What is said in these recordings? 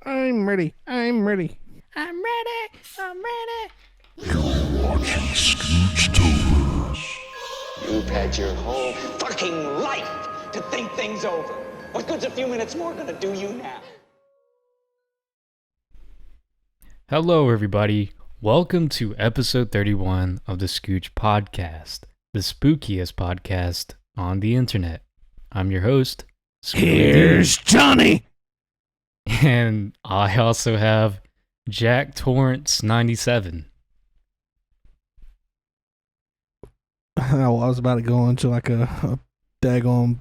I'm ready. I'm ready. I'm ready. I'm ready. You're watching Scooch-tobers. You've had your whole fucking life to think things over. What good's a few minutes more gonna do you now? Hello, everybody. Welcome to episode 31 of the Scooch Podcast, the spookiest podcast on the internet. I'm your host, Here's Johnny. and I also have Jack Torrance 97. I was about to go into like a daggone.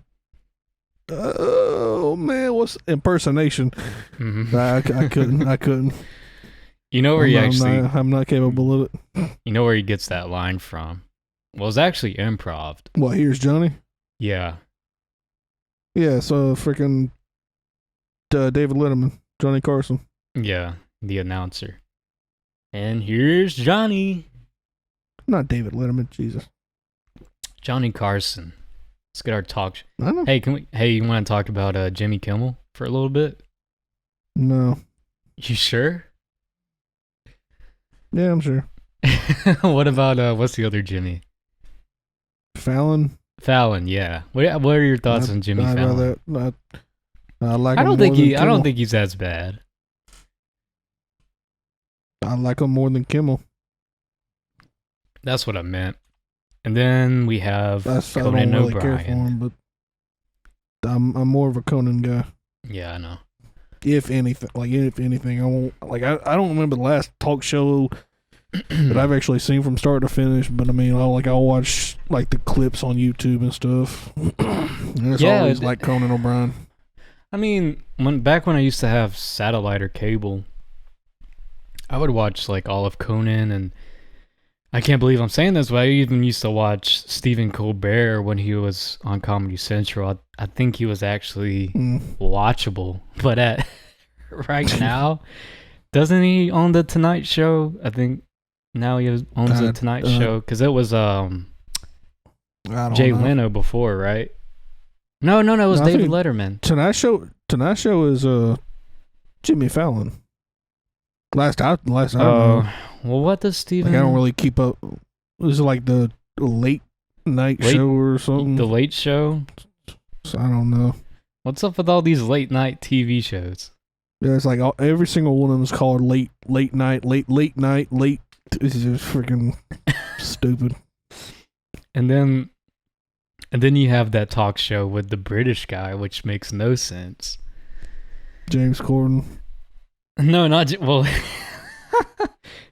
Oh man, what's impersonation? Mhm. I couldn't. You know where I'm not capable of it. you know where he gets that line from? Well, it's actually improv. What? Here's Johnny. Yeah. Yeah. So freaking David Letterman, Johnny Carson. Yeah, the announcer. And here's Johnny. Not David Letterman. Jesus. Johnny Carson. Let's get our talk. I don't. Hey, you want to talk about Jimmy Kimmel for a little bit? No. You sure? Yeah, I'm sure. What about what's the other Jimmy? Fallon. Fallon, yeah. What are your thoughts on Jimmy Fallon? I like. I him don't more think than I don't Kimmel. think he's as bad. I like him more than Kimmel. That's what I meant. And then we have I Conan don't really care for O'Brien. him, but I'm more of a Conan guy. Yeah, I know. If anything, I won't like. I don't remember the last talk show that I've actually seen from start to finish. But I mean, I'll watch like the clips on YouTube and stuff. And it's Yeah, always like Conan O'Brien. I mean, back when I used to have satellite or cable, I would watch like all of Conan, and I can't believe I'm saying this, but I even used to watch Stephen Colbert when he was on Comedy Central. I think he was actually watchable, but right now, doesn't he own the Tonight Show? I think now he owns the Tonight Show because it was I don't Jay know. Leno before, right? No, it was No, I David think Letterman. Tonight Show is Jimmy Fallon. Last I know. Well, what does Stephen? Like I don't really keep up. This is like the late night show or something. The Late Show. So I don't know. What's up with all these late night TV shows? Yeah, it's like every single one of them is called late night. This is just freaking stupid. And then you have that talk show with the British guy, which makes no sense. James Corden. No, not well.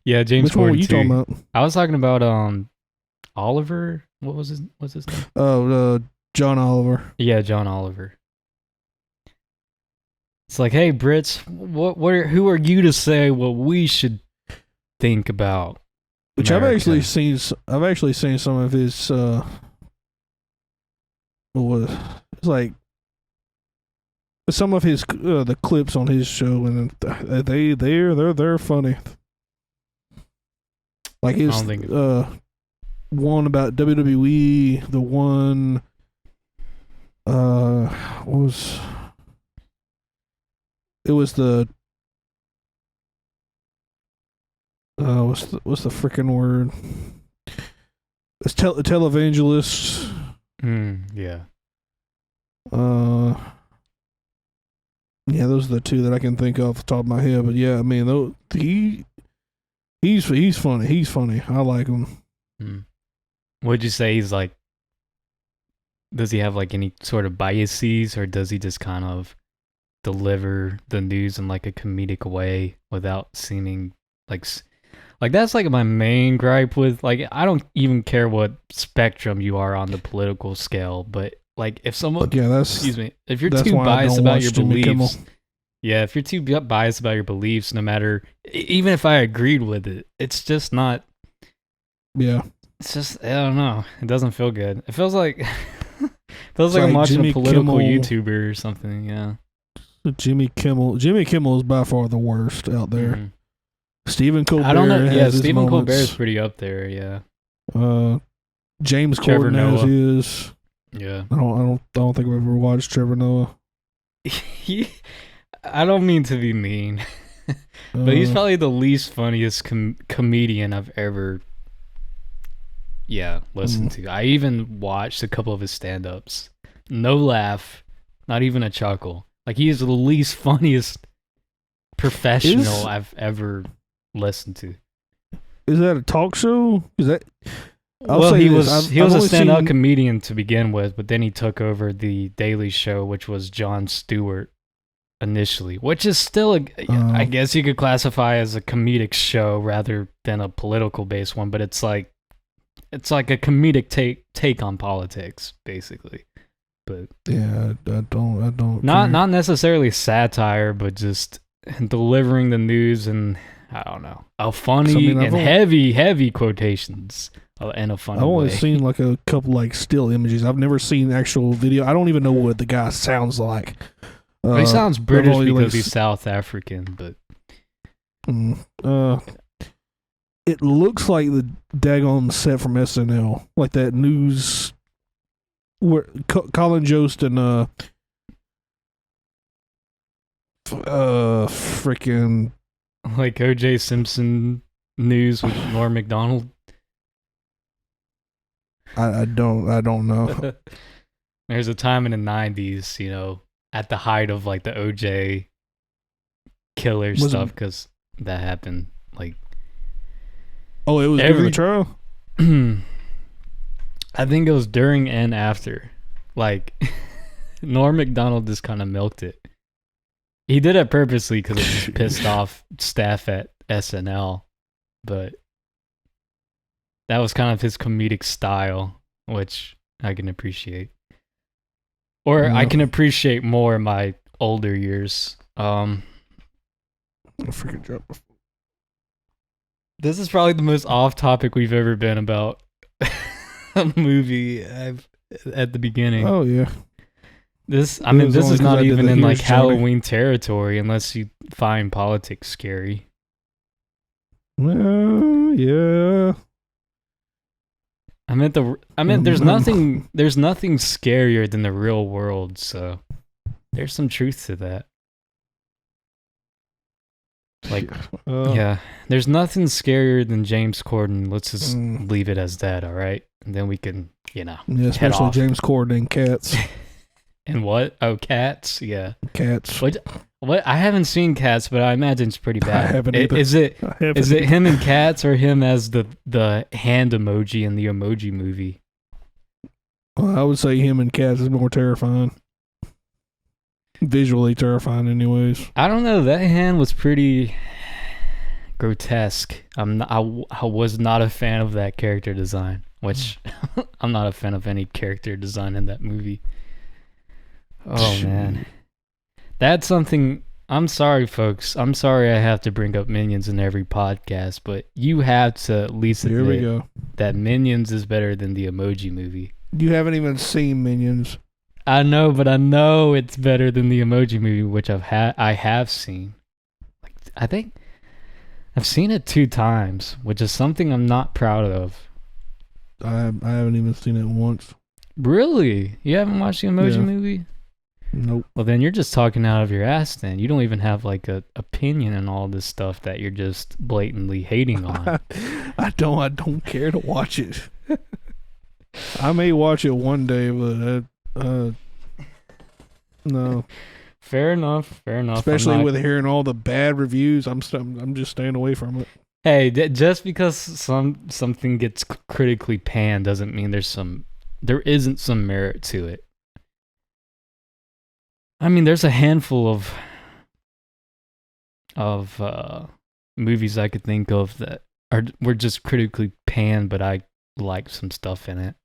Yeah, James Which one were Corden you too. talking about? I was talking about Oliver. What's his name? Oh, John Oliver. Yeah, John Oliver. It's like, hey, Brits, who are you to say what we should think about? Which America? I've actually seen some of his. It's like some of his the clips on his show, and they're funny. Like his I don't think one about WWE, the one what was it was the what's the freaking word? It's televangelist. Yeah. Yeah, those are the two that I can think of off the top of my head. But yeah, I mean, he's funny. He's funny. I like him. Would you say he's like? Does he have like any sort of biases, or does he just kind of deliver the news in like a comedic way without seeming like that's like my main gripe with, like, I don't even care what spectrum you are on the political scale, but like if someone, if you're too biased about your beliefs, if you're too biased about your beliefs, no matter, even if I agreed with it, it's just not. Yeah. It's just, I don't know. It doesn't feel good. It feels like I'm watching Jimmy a political Kimmel, YouTuber or something. Yeah. Jimmy Kimmel is by far the worst out there. Mm-hmm. Stephen Colbert. I don't know. Yeah, has his Stephen Colbert is moments. pretty up there. Yeah. James Trevor Corden Noah. has his. Yeah. I don't think I've ever watched Trevor Noah. I don't mean to be mean, but he's Uh, probably the least funniest comedian I've ever, listened to. I even watched a couple of his stand-ups. No laugh, not even a chuckle. Like, he is the least funniest professional I've ever listened to. Is that a talk show? Is that? Well, he was I've a only stand-up seen- comedian to begin with, but then he took over the Daily Show, which was Jon Stewart initially, which is still I guess you could classify as a comedic show rather than a political-based one, but it's like a comedic take on politics, basically. But Yeah, I don't. not necessarily satire, but just delivering the news and I don't know, a funny So, I mean, I've and only- heavy quotations in a funny I've only way. seen like a couple like still images. I've never seen actual video. I don't even know what the guy sounds like. He sounds I've British only, because like, he's South African, but it looks like the daggone set from SNL, like that news where Colin Jost and freaking like O.J. Simpson news with Norm Macdonald. I don't know. There's a time in the 90s, at the height of like the O.J. killer Was it- stuff, because that happened like Oh, it was during the trial. I think it was during and after. Like, Norm Macdonald just kind of milked it. He did it purposely because it just pissed off staff at SNL, but that was kind of his comedic style, which I can appreciate. Or I Yeah. can appreciate more in my older years. I freaking dropped. This is probably the most off topic we've ever been about a movie at the beginning. Oh yeah. This was only is 'cause not I did even the in like Here's Johnny. Halloween territory unless you find politics scary. Well, yeah. I meant there's nothing scarier than the real world, so there's some truth to that. Like, yeah, there's nothing scarier than James Corden. Let's just leave it as that, all right? And then we can, Yeah, head especially off. James Corden and Cats. And what? Oh, Cats? Yeah. Cats. What? I haven't seen Cats, but I imagine it's pretty bad. haven't either. Is it I haven't is it either. him and Cats or him as the hand emoji in the Emoji Movie? Well, I would say him and Cats is more terrifying. Visually terrifying, anyways. I don't know. That hand was pretty grotesque. I was not a fan of that character design, which I'm not a fan of any character design in that movie. Oh man, that's something. I'm sorry, folks. I'm sorry I have to bring up Minions in every podcast, but you have to at least Here we admit go. that Minions is better than the Emoji Movie. You haven't even seen Minions. I know, but I know it's better than the Emoji Movie, which I have seen. Like, I think I've seen it 2 times, which is something I'm not proud of. I haven't even seen it once. Really? You haven't watched the Emoji Yeah. Movie? Nope. Well, then you're just talking out of your ass then. You don't even have like a opinion on all this stuff that you're just blatantly hating on. I don't care to watch it. I may watch it one day, but no. Fair enough. Especially with hearing all the bad reviews, I'm just staying away from it. Hey, just because something gets critically panned doesn't mean there isn't some merit to it. I mean, there's a handful of movies I could think of that were just critically panned, but I like some stuff in it.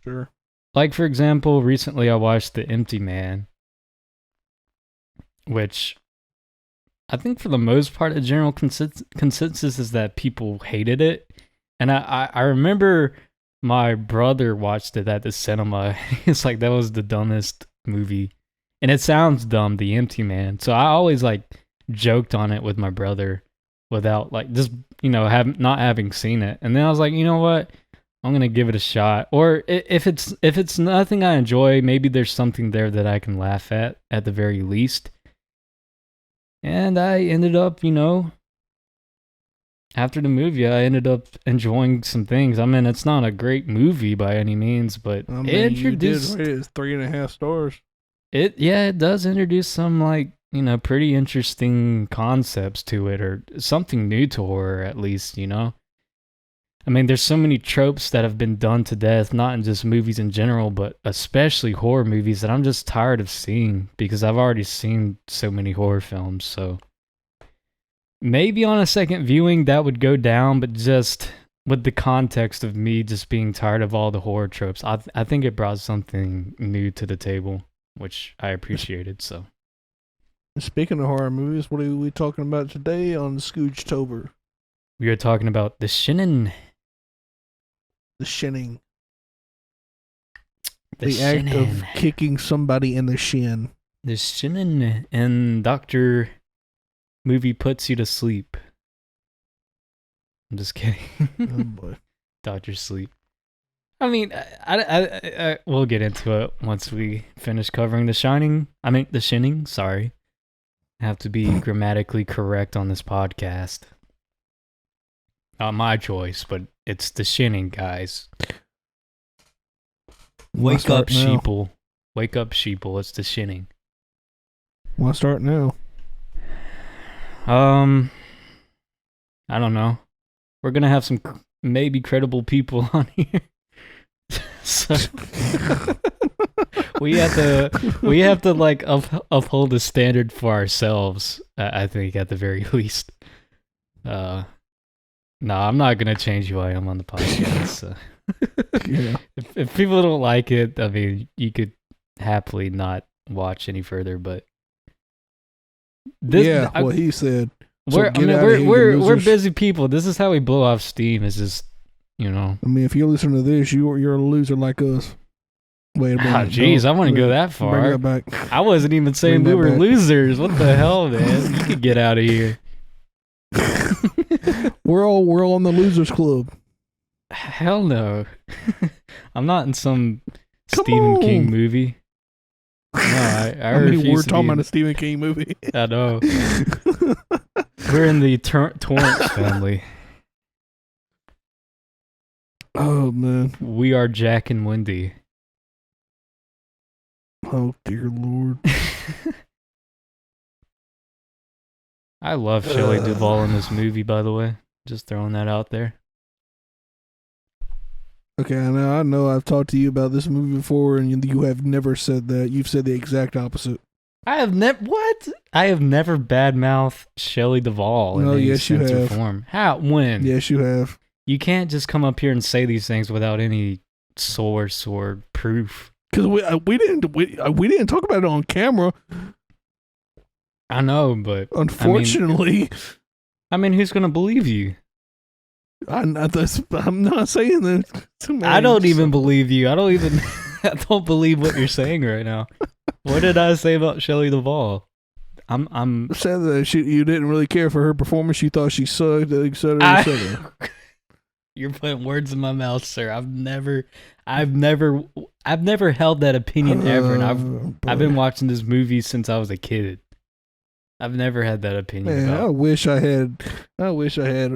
Sure. Like, for example, recently I watched The Empty Man, which I think for the most part, the general consensus is that people hated it. And I remember my brother watched it at the cinema. It's like, that was the dumbest movie. And it sounds dumb, The Empty Man. So I always like joked on it with my brother without like just, not having seen it. And then I was like, you know what? I'm gonna give it a shot. Or if it's nothing I enjoy, maybe there's something there that I can laugh at the very least. And I ended up, after the movie, I ended up enjoying some things. I mean, it's not a great movie by any means, but it introduced. You did rate it 3.5 stars. It does introduce some pretty interesting concepts to it, or something new to horror at least. I mean, there's so many tropes that have been done to death, not in just movies in general, but especially horror movies, that I'm just tired of seeing because I've already seen so many horror films. So maybe on a second viewing that would go down, but just with the context of me just being tired of all the horror tropes, I think it brought something new to the table, which I appreciated. So, speaking of horror movies, what are we talking about today on Scooge-tober? We are talking about The Shining. The Shinning. The act of Shining. kicking somebody in the shin. The Shining, and Dr. Movie puts you to sleep. I'm just kidding. Oh boy. Dr. Sleep. I mean, I we'll get into it once we finish covering The Shining. The Shining, sorry. I have to be grammatically correct on this podcast. Not my choice, but it's The Shining, guys. Wake up, sheeple. Wake up, sheeple. It's The Shining. Wanna start now? I don't know. We're gonna have some maybe credible people on here. So we have to like uphold a standard for ourselves. I think at the very least. No, I'm not gonna change who I am on the podcast. So. Yeah. If people don't like it, I mean, you could happily not watch any further. But what he said. We're busy people. This is how we blow off steam. Is just I mean, if you listen to this, you're a loser like us. Wait a minute. Oh, jeez, I want to go that far. Bring that back. I wasn't even saying we were losers. What the hell, man? You could get out of here. We're all on the losers club. Hell no. I'm not in some Stephen King movie. No, I refuse we're to talking be about a Stephen King movie. I know. We're in the Torrance family. Oh man. We are Jack and Wendy. Oh dear Lord. I love Shelley Duvall in this movie, by the way. Just throwing that out there. Okay, I know I've talked to you about this movie before, and you have never said that. You've said the exact opposite. I have never badmouthed Shelley Duvall in any sense or form. How? When? Yes, you have. You can't just come up here and say these things without any source or proof. Because we didn't talk about it on camera. I know, but unfortunately, I mean, who's gonna believe you? I'm not saying that. I don't even believe you. I don't believe what you're saying right now. What did I say about Shelley Duvall? I'm said that you didn't really care for her performance. You thought she sucked, etc., etc. You're putting words in my mouth, sir. I've never held that opinion ever, and I've been watching this movie since I was a kid. I've never had that opinion. Man, I wish I had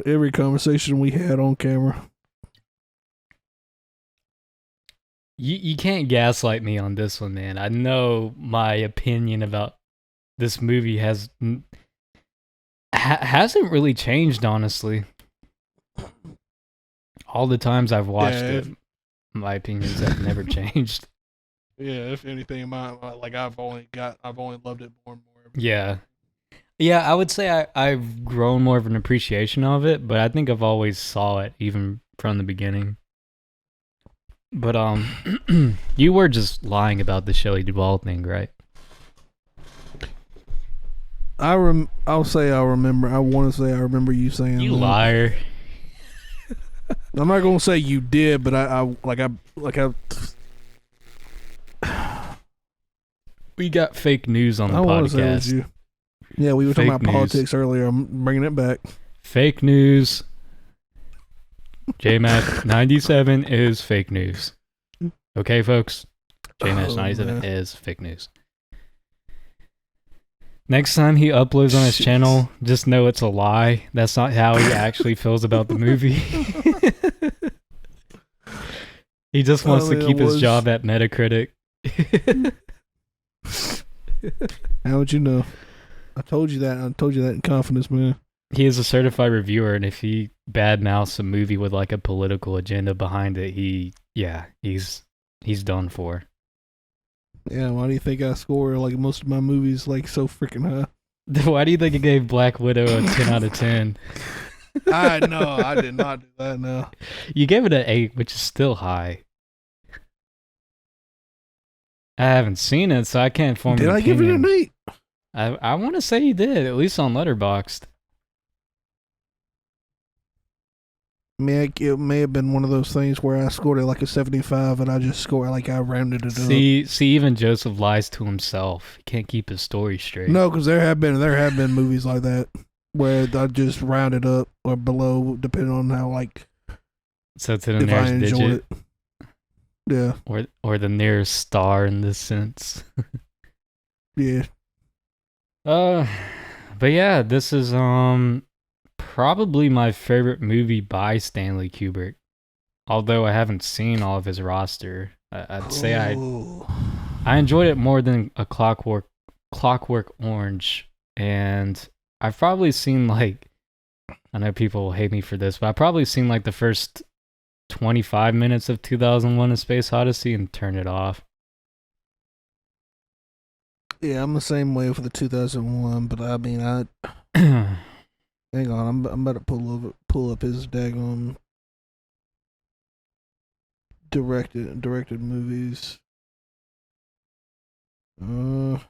every conversation we had on camera. You can't gaslight me on this one, man. I know my opinion about this movie hasn't really changed, honestly. All the times I've watched it, my opinions have never changed. Yeah, if anything, I've only loved it more and more. Yeah, I would say I've grown more of an appreciation of it, but I think I've always saw it even from the beginning. But you were just lying about the Shelley Duvall thing, right? I'll say I remember. I want to say I remember you saying. You liar. I'm not gonna say you did, but I. We got fake news on the podcast. Yeah, we were talking about politics earlier. I'm bringing it back. Fake news. JMac 97 is fake news. Okay, folks? JMac Oh, 97 man. is fake news. Next time he uploads on his Shit. channel, just know it's a lie. That's not how he actually feels about the movie. He just wants to keep his job at Metacritic. How would you know? I told you that. I told you that in confidence, man. He is a certified reviewer, and if he badmouths a movie with like a political agenda behind it, he's done for. Yeah, why do you think I score like most of my movies like so freaking high? Why do you think he gave Black Widow a 10 out of 10? I did not do that. No, You gave it an 8, which is still high. I haven't seen it, so I can't form did an I give it opinion. an 8? I want to say you did, at least on Letterboxd. I mean, it may have been one of those things where I scored it like a 75, and I just scored like I rounded it up. See, even Joseph lies to himself. He can't keep his story straight. No, because there have been movies like that where I just rounded up or below, depending on how like So to the if I nearest enjoyed digit, it. Yeah, or the nearest star in this sense. yeah. But yeah, this is probably my favorite movie by Stanley Kubrick. Although I haven't seen all of his roster, I'd say Ooh. I enjoyed it more than a Clockwork Orange, and I've probably seen like, I know people will hate me for this, but I've probably seen like the first 25 minutes of 2001: A Space Odyssey and turned it off. Yeah, I'm the same way for the 2001, but I mean, hang on, I'm about to pull up his daggone directed movies. I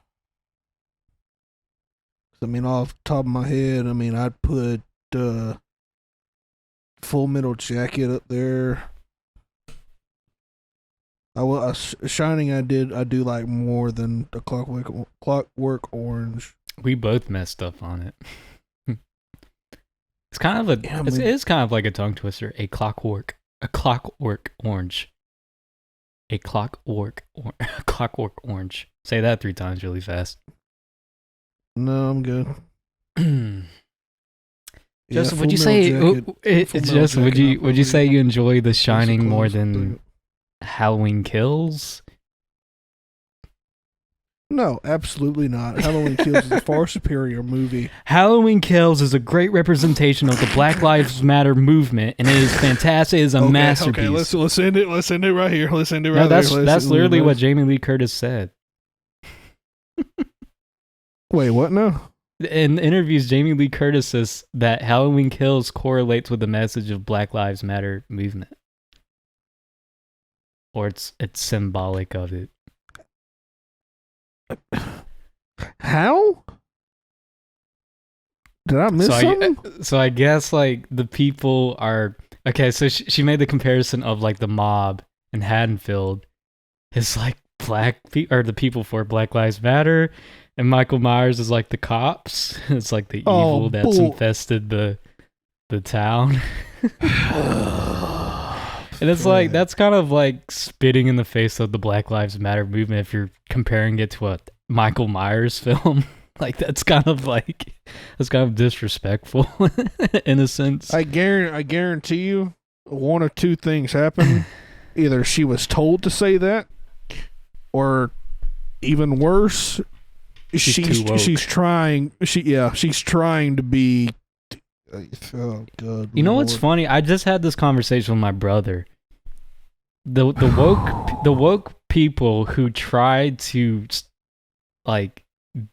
mean, off the top of my head, I mean, I'd put Full Metal Jacket up there. Shining, I do like more than the Clockwork Orange. We both messed up on it. It's kind of Yeah, it is kind of like a tongue twister. A clockwork orange. A clockwork orange. Say that 3 times really fast. No, I'm good. Justin, Full would you Metal say Jacket- Full Metal Justin, Jacket, would you say you enjoy The Shining close more second. than Halloween Kills? No, absolutely not. Halloween Kills is a far superior movie. Halloween Kills is a great representation of the Black Lives Matter movement, and it is fantastic. It is a masterpiece. Okay, let's end it. Let's end it right here. Let's end it right No, that's there. that's literally what Jamie Lee Curtis said. Wait, what now? In interviews, Jamie Lee Curtis says that Halloween Kills correlates with the message of Black Lives Matter movement, or it's symbolic of it. How? Did I miss something? So I guess like the people are okay. So she made the comparison of like the mob in Haddonfield is like the people for Black Lives Matter, and Michael Myers is like the cops. It's like the evil that's infested the town. And it's like that's kind of like spitting in the face of the Black Lives Matter movement if you're comparing it to a Michael Myers film. Like that's kind of disrespectful in a sense. I guarantee you, one of two things happened. Either she was told to say that, or even worse, she's trying to be. Oh God! You know what's funny? I just had this conversation with my brother. The woke people who try to like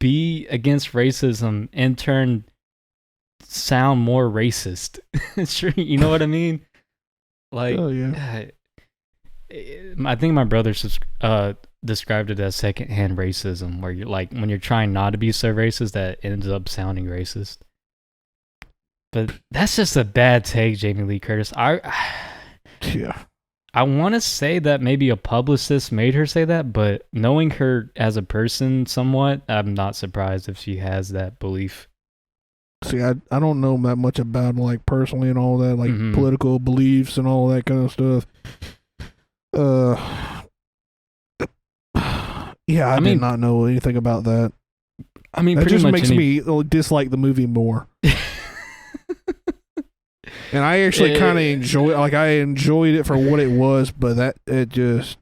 be against racism in turn sound more racist. Sure, you know what I mean? Like, oh yeah. I think my brother described it as secondhand racism, where you're like when you're trying not to be so racist that ends up sounding racist. But that's just a bad take, Jamie Lee Curtis. Yeah. I want to say that maybe a publicist made her say that, but knowing her as a person somewhat, I'm not surprised if she has that belief. see, I don't know that much about him, like personally and all that, like Mhm. political beliefs and all that kind of stuff. Yeah, I mean- did not know anything about that. I mean, That pretty just much makes me dislike the movie more. And I actually kind of I enjoyed it for what it was, but it just,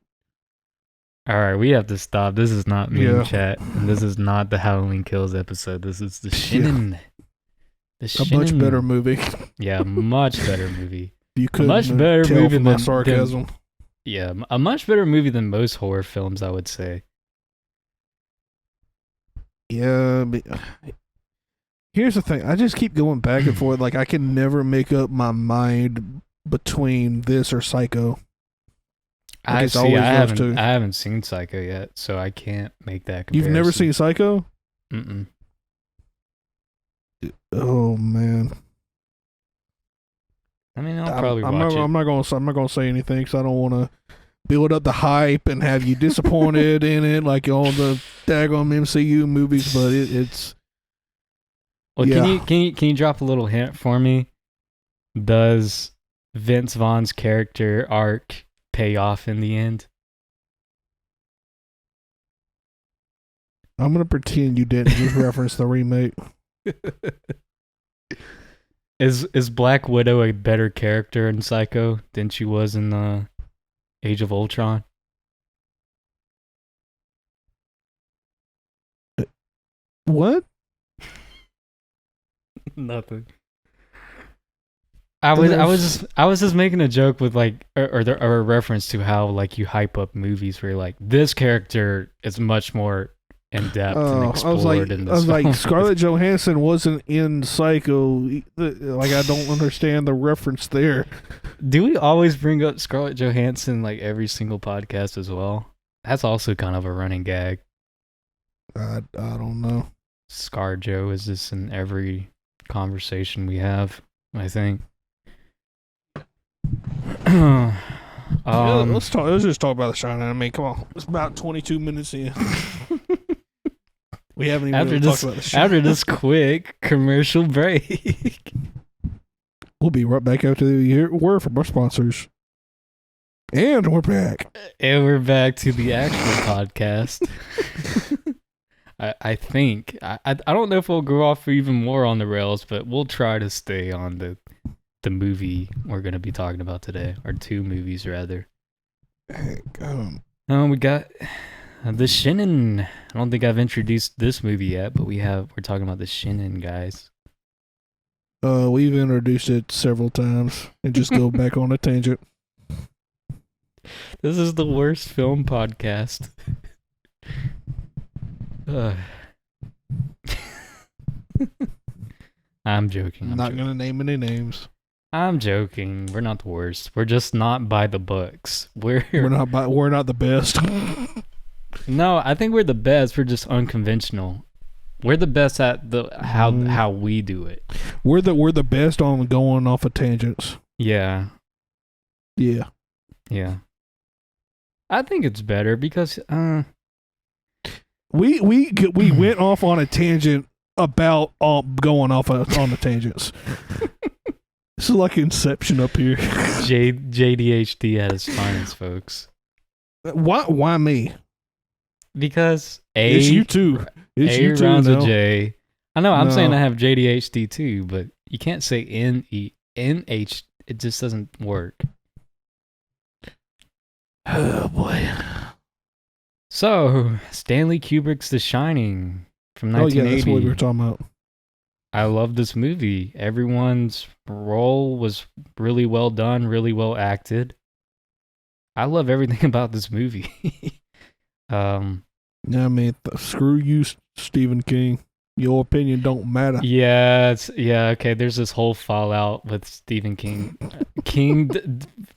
All right, we have to stop. This is not Meme Yeah. Chat, and this is not the Halloween Kills episode. This is the Yeah. Shinin. The a much Shinin. better movie. Yeah, much better movie. You could much better tell movie from my than- sarcasm. Yeah, a much better movie than most horror films, I would say. Yeah, but here's the thing. I just keep going back and forth. Like, I can never make up my mind between this or Psycho. Like, it's always those two. I haven't seen Psycho yet, so I can't make that comparison. You've never seen Psycho? Mm-mm. Oh man. I mean, I'll probably I'm watch not, it. I'm not gonna say anything because I don't want to build up the hype and have you disappointed in it like all the daggone MCU movies. But it's Well, yeah. can you drop a little hint for me? Does Vince Vaughn's character arc pay off in the end? I'm gonna pretend you didn't just reference the remake. Is Black Widow a better character in Psycho than she was in Age of Ultron? What? Nothing. I was just making a joke with like or a reference to how like you hype up movies where you're like this character is much more in depth and explored in this. I was like, film. Scarlett Johansson wasn't in Psycho. Like, I don't understand the reference there. Do we always bring up Scarlett Johansson like every single podcast as well? That's also kind of a running gag. I don't know. ScarJo is just in every conversation we have, I think. Let's talk. Let's just talk about The Shining. I mean, come on. It's about 22 minutes in. We haven't even really talked about The Shining. after this quick commercial break. We'll be right back after the word from our sponsors. And we're back. And we're back to the actual podcast. I think. I don't know if we'll go off even more on the rails, but we'll try to stay on the movie we're going to be talking about today. Or two movies, rather. Heck, We got The Shinin. I don't think I've introduced this movie yet, but we're talking about The Shinin, guys. we've introduced it several times and just go back on a tangent. This is the worst film podcast. I'm joking. I'm not going to name any names. I'm joking. We're not the worst. We're just not by the books. We're not the best. No, I think we're the best. We're just unconventional. We're the best at how we do it. We're the best on going off of tangents. Yeah. Yeah. Yeah. I think it's better because We went off on a tangent about going off on the tangents. This is like Inception up here. JDHD at its finest, folks. Why me? Because It's you too. It's A you too. rounds now. with J. I know. I'm No. saying I have JDHD too, but you can't say NH. It just doesn't work. Oh boy. So Stanley Kubrick's The Shining from Oh yeah, 1980. that's what we were talking about. I love this movie. Everyone's role was really well done, really well acted. I love everything about this movie. Yeah, I mean, screw you, Stephen King. Your opinion don't matter. Yeah, okay. There's this whole fallout with Stephen King. King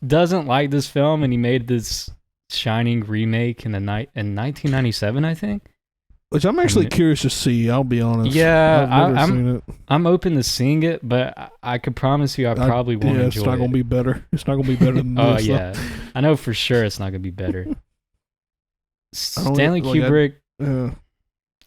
doesn't like this film, and he made this Shining remake in 1997, I think. Which I'm actually curious to see. I'll be honest. Yeah, I've never seen it. I'm open to seeing it, but I could promise you I probably won't enjoy it. It's not gonna be better. It's not gonna be better than Oh this. yeah, I know for sure it's not gonna be better. don't Stanley like, Kubrick. Yeah.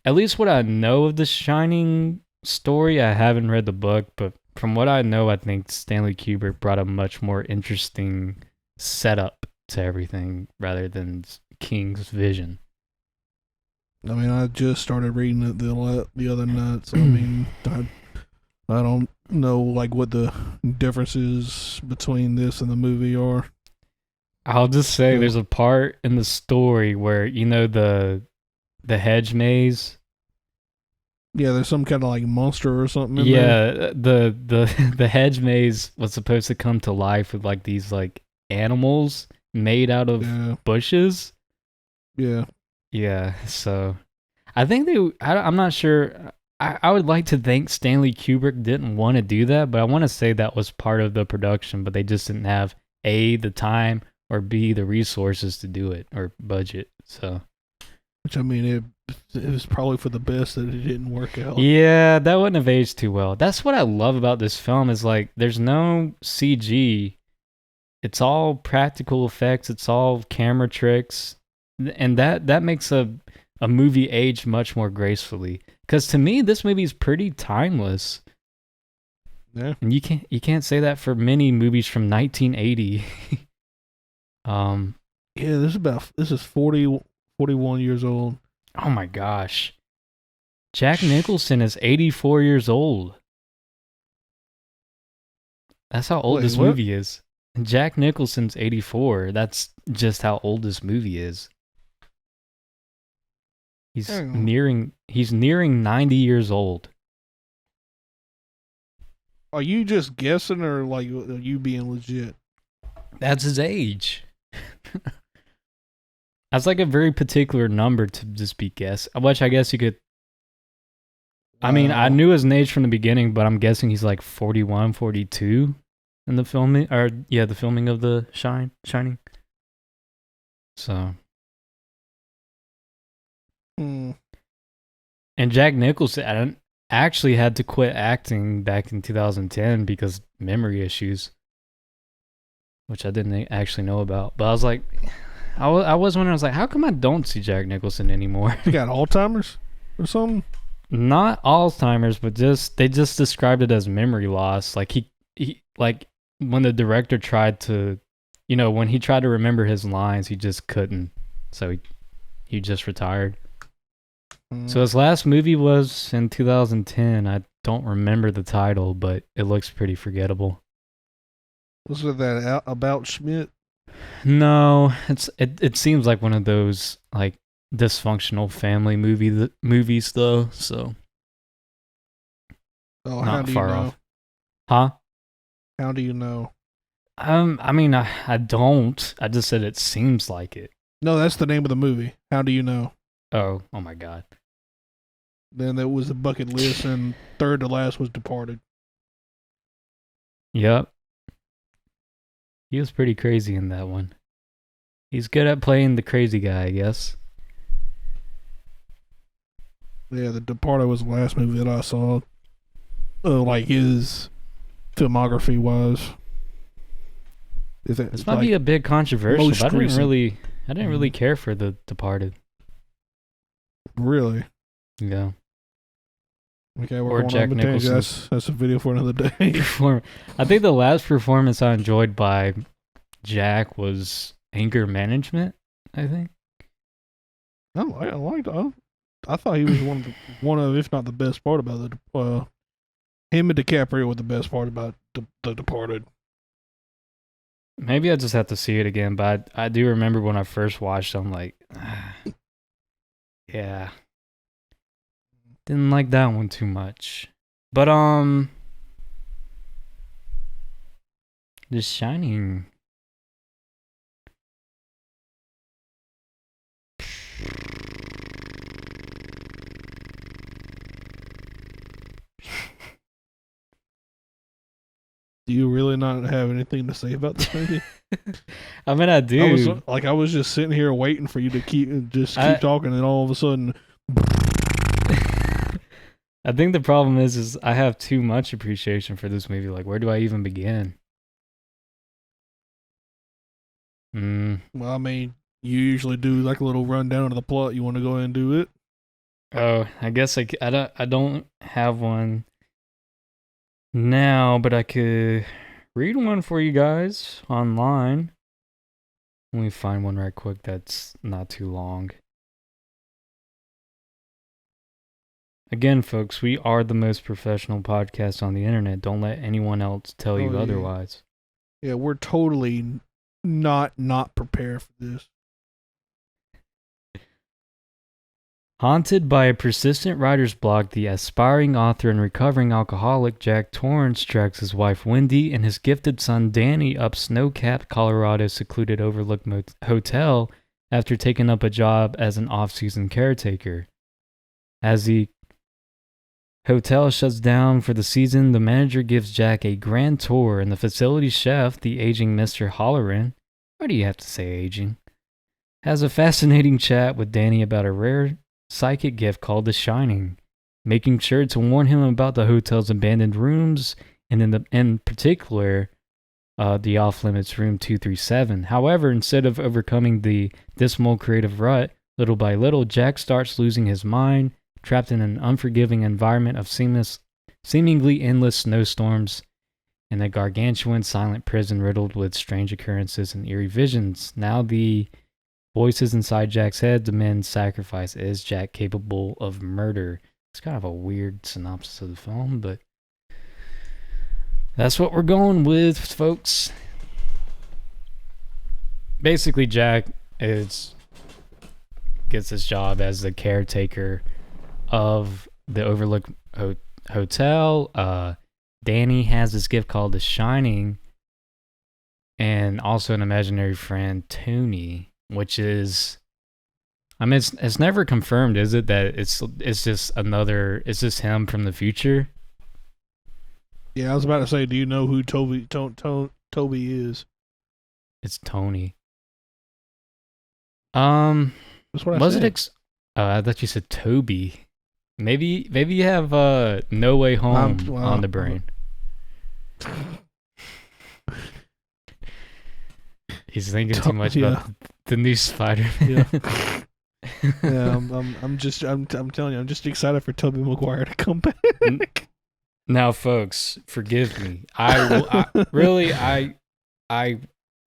At least what I know of the Shining story, I haven't read the book, but from what I know, I think Stanley Kubrick brought a much more interesting setup to everything rather than King's vision. I mean, I just started reading it the other night, so I mean, I don't know like what the differences between this and the movie are. I'll just say Yeah. there's a part in the story where the hedge maze. Yeah, there's some kind of like monster or something in there. Yeah, the hedge maze was supposed to come to life with like these like animals made out of Yeah, bushes. yeah. Yeah, so I think I'm not sure. I would like to think Stanley Kubrick didn't want to do that, but I want to say that was part of the production, but they just didn't have A, the time, or B, the resources to do it, or budget. So Which I mean, it was probably for the best that it didn't work out. yeah, that wouldn't have aged too well. That's what I love about this film is like there's no CG. It's all practical effects, it's all camera tricks. And that makes a movie age much more gracefully. Cuz to me this movie is pretty timeless. Yeah. And you can't say that for many movies from 1980. Yeah, this is 41 years old. Oh my gosh. Jack Nicholson is 84 years old. That's how old Wait, this what? movie is. And Jack Nicholson's 84. That's just how old this movie is. He's Hang on. nearing 90 years old. Are you just guessing or like are you being legit? That's his age. That's like a very particular number to just be guessed. Which I guess you could. I mean, I Wow. knew his age from the beginning, but I'm guessing he's like 41, 42 in the filming, or yeah, the filming of the Shining. So, Hmm. and Jack Nicholson actually had to quit acting back in 2010 because memory issues, which I didn't actually know about. But I was like, I was wondering, I was like, how come I don't see Jack Nicholson anymore? He got Alzheimer's or something? Not Alzheimer's, but they just described it as memory loss. Like he like when the director tried to, when he tried to remember his lines, he just couldn't. So he just retired. Hmm. So his last movie was in 2010. I don't remember the title, but it looks pretty forgettable. Was it that About Schmidt? No, it seems like one of those like dysfunctional family movies though. So Oh, how not do you far know? off. Huh? How do you know? I mean, I don't. I just said it seems like it. No, that's the name of the movie. How do you know? Oh my God. Then there was the bucket list, and third to last was Departed. Yep. He was pretty crazy in that one. He's good at playing the crazy guy, I guess. Yeah, The Departed was the last movie that I saw. Like his filmography was. This might be a bit controversial, most but I recent. didn't really care for The Departed. Really. Yeah. Okay, Or we're going Jack on a tangent. Nicholson's. That's a video for another day. I think the last performance I enjoyed by Jack was Anger Management, I think. I thought he was one of, if not the best part about him and DiCaprio were the best part about the Departed. Maybe I just have to see it again, but I do remember when I first watched it, I'm like, yeah. Didn't like that one too much. But, The Shining. Do you really not have anything to say about this movie? I mean, I do. I was just sitting here waiting for you to keep talking, and all of a sudden, I think the problem is I have too much appreciation for this movie. Like, where do I even begin? well, I mean, you usually do like a little rundown of the plot. You want to go ahead and do it? Oh, I guess I don't have one now, but I could read one for you guys online. Let me find one right quick that's not too long. Again, folks, we are the most professional podcast on the internet. Don't let anyone else tell you otherwise. Yeah, we're totally not prepared for this. Haunted by a persistent writer's block, the aspiring author and recovering alcoholic Jack Torrance tracks his wife Wendy and his gifted son Danny up snow-capped Colorado's secluded overlook hotel after taking up a job as an off-season caretaker. As the hotel shuts down for the season, the manager gives Jack a grand tour, and the facility chef, the aging Mr. Holleran, why do you have to say aging, has a fascinating chat with Danny about a rare psychic gift called The Shining, making sure to warn him about the hotel's abandoned rooms, and in particular, the off-limits room 237. However, instead of overcoming the dismal creative rut, little by little, Jack starts losing his mind, trapped in an unforgiving environment of seemingly endless snowstorms and a gargantuan silent prison riddled with strange occurrences and eerie visions. Now the voices inside Jack's head demand sacrifice. Is Jack capable of murder? It's kind of a weird synopsis of the film, but that's what we're going with, folks. Basically, Jack gets this job as the caretaker of the Overlook Hotel. Danny has this gift called The Shining, and also an imaginary friend, Tony, which is, I mean, it's never confirmed, is it? That it's just him from the future? Yeah, I was about to say, do you know who Toby is? It's Tony. That's what I said. I thought you said Toby. Maybe you have No Way Home on the brain. He's thinking too much about the new Spider-Man. Yeah. Yeah, I'm telling you, I'm just excited for Tobey Maguire to come back. Now, folks, forgive me. I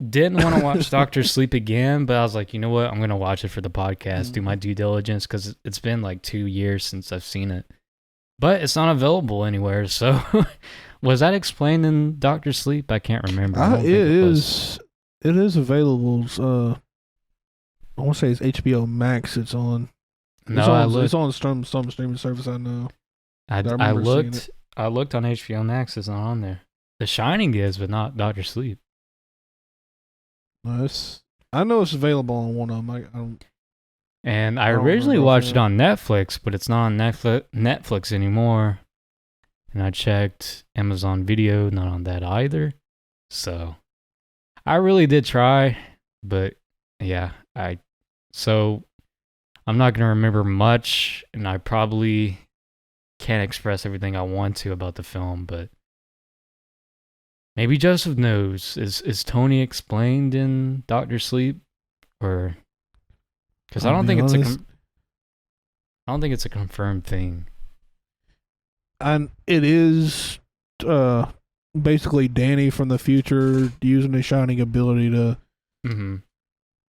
didn't want to watch Doctor Sleep again, but I was like, you know what? I'm going to watch it for the podcast, do my due diligence, because it's been like 2 years since I've seen it. But it's not available anywhere, so was that explained in Doctor Sleep? I can't remember. It is available. I want to say it's HBO Max it's on. It's on some streaming service, I know. I looked on HBO Max, it's not on there. The Shining is, but not Doctor Sleep. No, I know it's available on one of them. I originally watched it on Netflix, but it's not on Netflix anymore. And I checked Amazon Video, not on that either. So I really did try, but yeah, so I'm not going to remember much, and I probably can't express everything I want to about the film, but maybe Joseph knows. Is Tony explained in Doctor Sleep, or because I don't think it's a confirmed thing. And it is basically Danny from the future using his shining ability to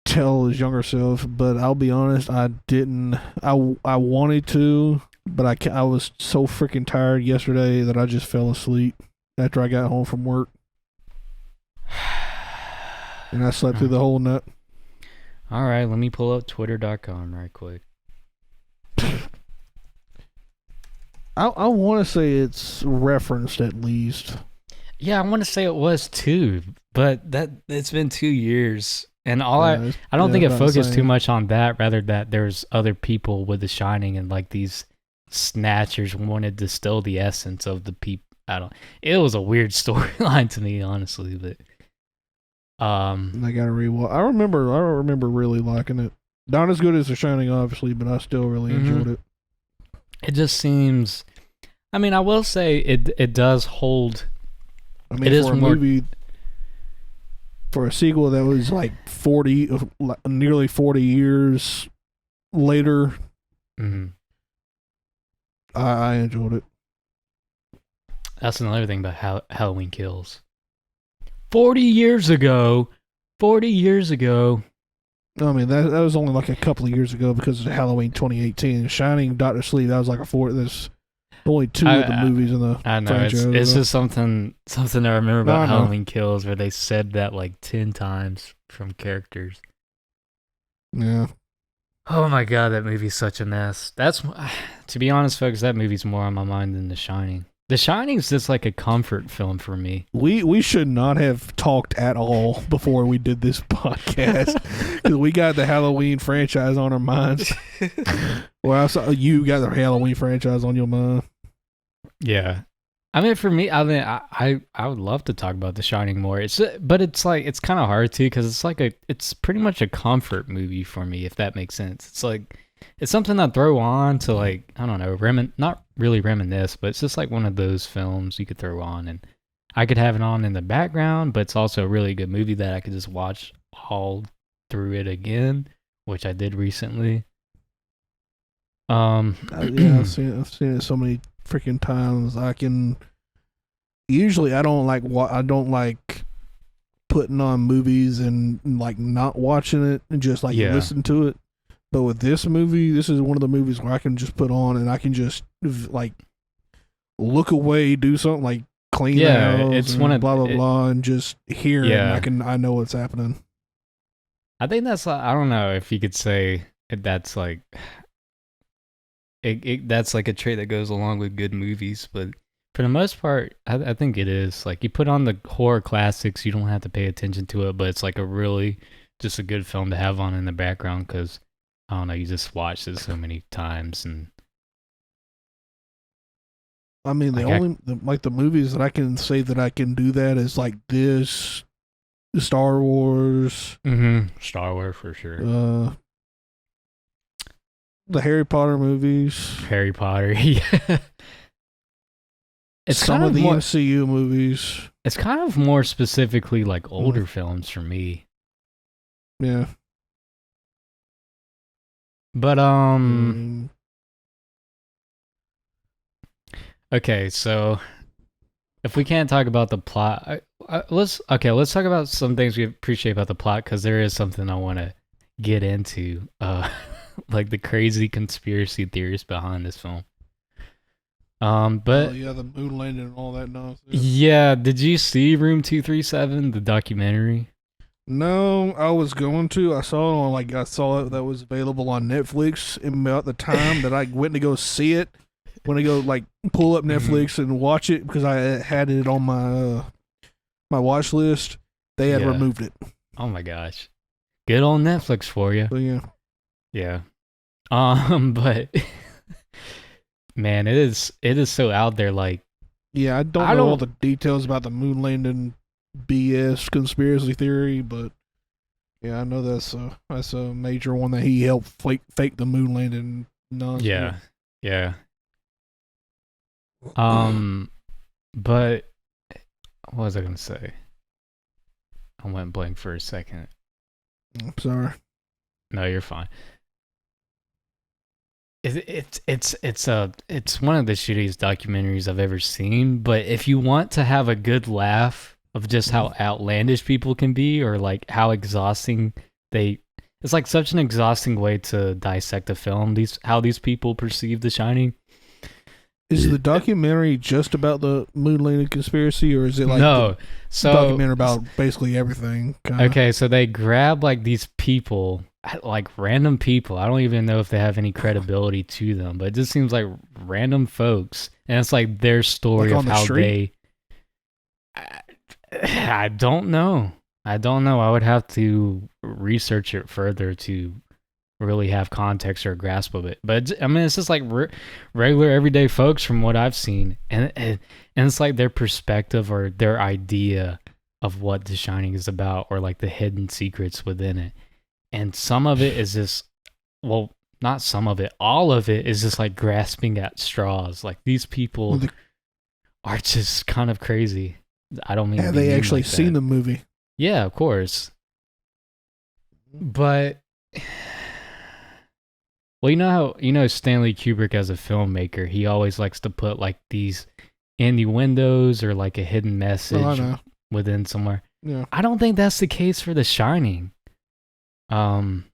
tell his younger self. But I'll be honest, I didn't. I wanted to, but I was so freaking tired yesterday that I just fell asleep after I got home from work. And I slept through the whole night. All right, let me pull up twitter.com right quick. I want to say it's referenced at least. Yeah, I want to say it was too, but it's been 2 years, and I don't think it focused too much on that. Rather, that there's other people with The Shining, and like these snatchers wanted to distill the essence of the people. It was a weird storyline to me, honestly, but I gotta rewatch. I remember really liking it. Not as good as The Shining, obviously, but I still really enjoyed it. It just seems. I mean, I will say it does hold. I mean, it for a movie, for a sequel that was like nearly 40 years later, I enjoyed it. That's another thing about Halloween Kills. 40 years ago. I mean, that was only like a couple of years ago because of Halloween 2018. Shining, Doctor Sleep, that was like there's only two of the movies in the I know, franchise. it's just something I remember about No, I know. Halloween Kills where they said that like 10 times from characters. Yeah. Oh my god, that movie's such a mess. That's, to be honest, folks, that movie's more on my mind than The Shining. The Shining's just like a comfort film for me. We should not have talked at all before we did this podcast because we got the Halloween franchise on our minds. Well, I saw you got the Halloween franchise on your mind. Yeah. I mean, for me, I would love to talk about The Shining more. But it's like, it's kind of hard to, because it's pretty much a comfort movie for me, if that makes sense. It's like, it's something I throw on to, like, I don't know, not really reminisce, but it's just like one of those films you could throw on, and I could have it on in the background, but it's also a really good movie that I could just watch all through it again, which I did recently. Yeah, I've seen it so many freaking times. Usually I don't like putting on movies and like not watching it and just like listen to it. But with this movie, this is one of the movies where I can just put on and I can just like look away, do something like clean the house, it's one of blah blah blah, and just hear it. And I know what's happening. I think that's like, I don't know if you could say that's like that's like a trait that goes along with good movies, but for the most part, I think it is. Like, you put on the horror classics, you don't have to pay attention to it, but it's like just a good film to have on in the background because, I don't know, you just watched it so many times. And I mean, the movies that I can say that I can do that is like this, Star Wars. Star Wars for sure. The Harry Potter movies. Harry Potter, yeah. It's some of the MCU movies. It's kind of more specifically like older films for me. Yeah. But okay, so if we can't talk about the plot, let's talk about some things we appreciate about the plot, because there is something I want to get into, like the crazy conspiracy theories behind this film. But the moon landing and all that nonsense. Yeah, did you see Room 237, the documentary? No, I was going to. I saw it that was available on Netflix about the time that I went to go see it. When I go like pull up Netflix and watch it because I had it on my my watch list, they had removed it. Oh my gosh, good on Netflix for you. So, yeah. But man, it is so out there. Like, yeah, I don't know all the details about the moon landing BS conspiracy theory, but yeah, I know that's a major one that he helped fake the moon landing nonsense. Yeah. But what was I gonna say? I went blank for a second. I'm sorry. No, you're fine. It's one of the shittiest documentaries I've ever seen. But if you want to have a good laugh of just how outlandish people can be, or like how exhausting it's like such an exhausting way to dissect a film. How these people perceive The Shining. Is the documentary just about the moon landing conspiracy, or is it like documentary about basically everything? Kinda? Okay, so they grab like these people, like random people. I don't even know if they have any credibility to them, but it just seems like random folks, and it's like their story of how they. I don't know. I would have to research it further to really have context or a grasp of it. But I mean, it's just like regular everyday folks from what I've seen, and it's like their perspective or their idea of what The Shining is about, or like the hidden secrets within it. And some of it is just, well, not some of it, all of it is just like grasping at straws. Like, these people are just kind of crazy. I don't mean. Have they actually seen the movie? Yeah, of course. But Well, Stanley Kubrick as a filmmaker, he always likes to put like these innuendos or like a hidden Oh, I message know. within somewhere. Yeah. I don't think that's the case for The Shining. I'm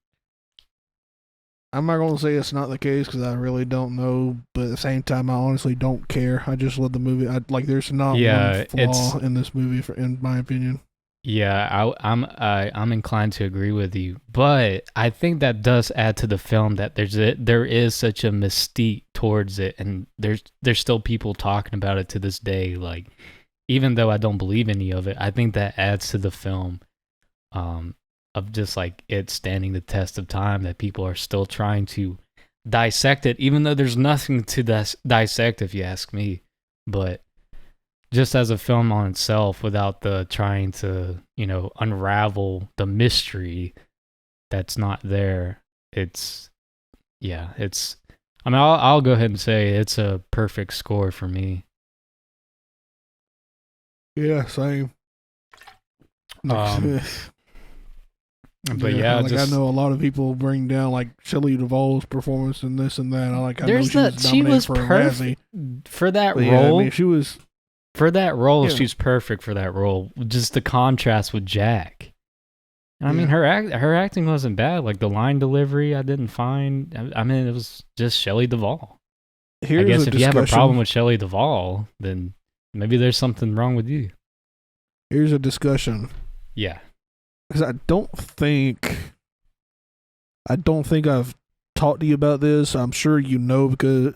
not gonna say it's not the case because I really don't know, but at the same time, I honestly don't care. I just love the movie. There's not one flaw in this movie, in my opinion. Yeah, I'm inclined to agree with you, but I think that does add to the film that there is such a mystique towards it, and there's still people talking about it to this day. Like, even though I don't believe any of it, I think that adds to the film, of just like it standing the test of time. That people are still trying to dissect it, even though there's nothing to dissect, if you ask me. But just as a film on itself, without the trying to, unravel the mystery that's not there, I'll go ahead and say it's a perfect score for me. Yeah, same. But yeah, I know a lot of people bring down like Shelley Duvall's performance and this and that. She was perfect for that role. I mean, she was. For that role, Yeah. she's perfect for that role. Just the contrast with Jack. I mean, her acting wasn't bad. Like the line delivery, I didn't find. I mean, it was just Shelley Duvall. I guess if you have a problem with Shelley Duvall, then maybe there's something wrong with you. Here's a discussion. Yeah. Because I don't think I've talked to you about this. I'm sure you know because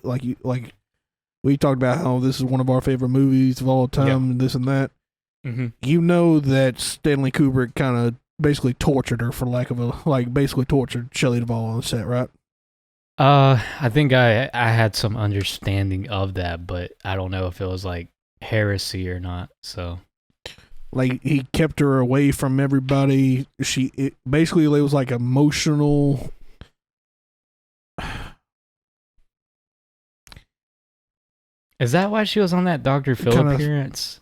we talked about how this is one of our favorite movies of all time, and this and that. Mm-hmm. You know that Stanley Kubrick kind of basically tortured her, for lack of basically tortured Shelley Duvall on the set, right? I think I had some understanding of that, but I don't know if it was like heresy or not. So, like, he kept her away from everybody. It was like emotional. Is that why she was on that Dr. Phil appearance?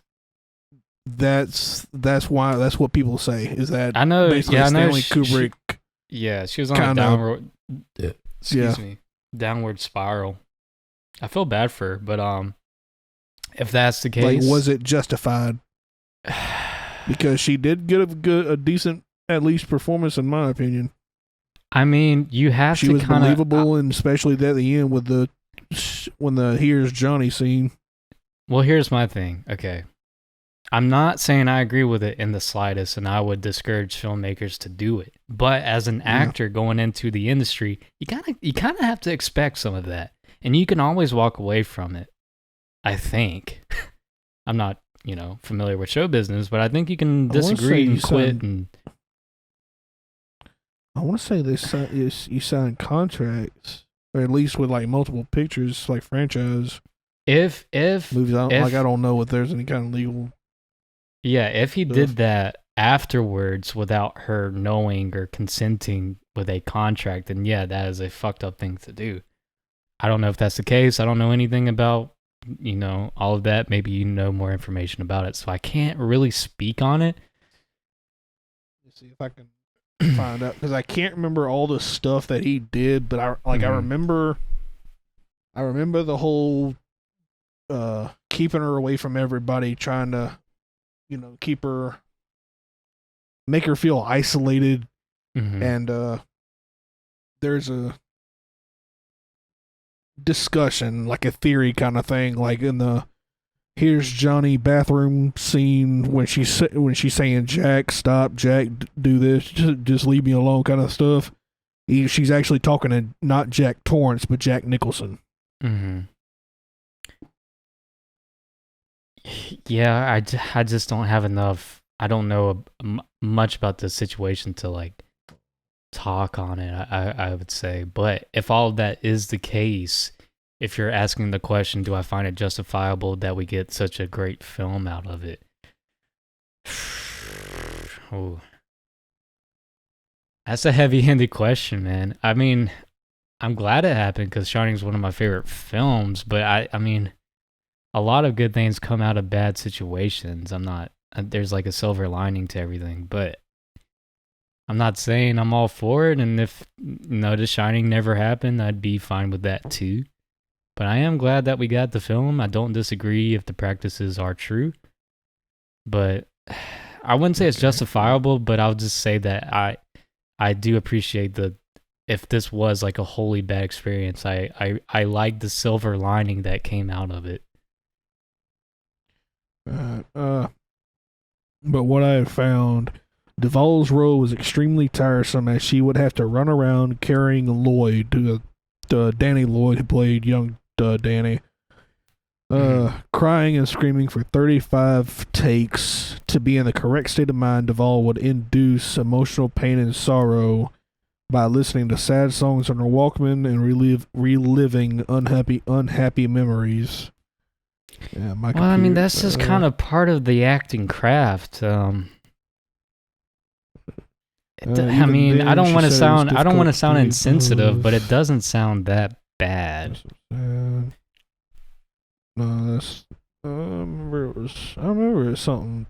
That's what people say. Is that I know? Basically, Stanley Kubrick. She was on a downward. Excuse me, downward spiral. I feel bad for her, but if that's the case, like, was it justified? Because she did get a decent, at least, performance, in my opinion. I mean, you have she to was kinda, believable, and especially at the end with when the "Here's Johnny" scene. Well, here's my thing. Okay, I'm not saying I agree with it in the slightest, and I would discourage filmmakers to do it. But as an actor going into the industry, you kind of have to expect some of that, and you can always walk away from it. I think. I'm not, familiar with show business, but I think you can disagree and quit. I want to say you sign contracts, or at least with like multiple pictures, like franchise. If movies, I don't know if there's any kind of legal. Yeah, if he did that afterwards without her knowing or consenting with a contract, then yeah, that is a fucked up thing to do. I don't know if that's the case. I don't know anything about, all of that. Maybe you know more information about it, so I can't really speak on it. Let's see if I can find out, because I can't remember all the stuff that he did, but I remember the whole keeping her away from everybody, trying to make her feel isolated. Mm-hmm. And there's a discussion, like a theory kind of thing, like in the "Here's Johnny" bathroom scene when she's saying, "Jack, stop, Jack, do this, just leave me alone," kind of stuff. She's actually talking to not Jack Torrance, but Jack Nicholson. Mm-hmm. Yeah, I just don't have enough. I don't know much about the situation to like talk on it, I would say. But if all of that is the case, if you're asking the question, do I find it justifiable that we get such a great film out of it? Oh, that's a heavy-handed question, man. I mean, I'm glad it happened because Shining is one of my favorite films, but I mean, a lot of good things come out of bad situations. There's like a silver lining to everything, but I'm not saying I'm all for it, and if The Shining never happened, I'd be fine with that too. But I am glad that we got the film. I don't disagree if the practices are true, but I wouldn't say it's justifiable. But I'll just say that I do appreciate if this was like a wholly bad experience, I like the silver lining that came out of it. But what I have found, Duvall's role was extremely tiresome as she would have to run around carrying Lloyd, Danny Lloyd, who played young Danny, crying and screaming for 35 takes. To be in the correct state of mind, Duvall would induce emotional pain and sorrow by listening to sad songs on her Walkman and reliving unhappy memories. Yeah, well, I mean, that's just kind of part of the acting craft. I mean, I don't want to sound insensitive, but it doesn't sound that bad. No, that's. I remember it was something.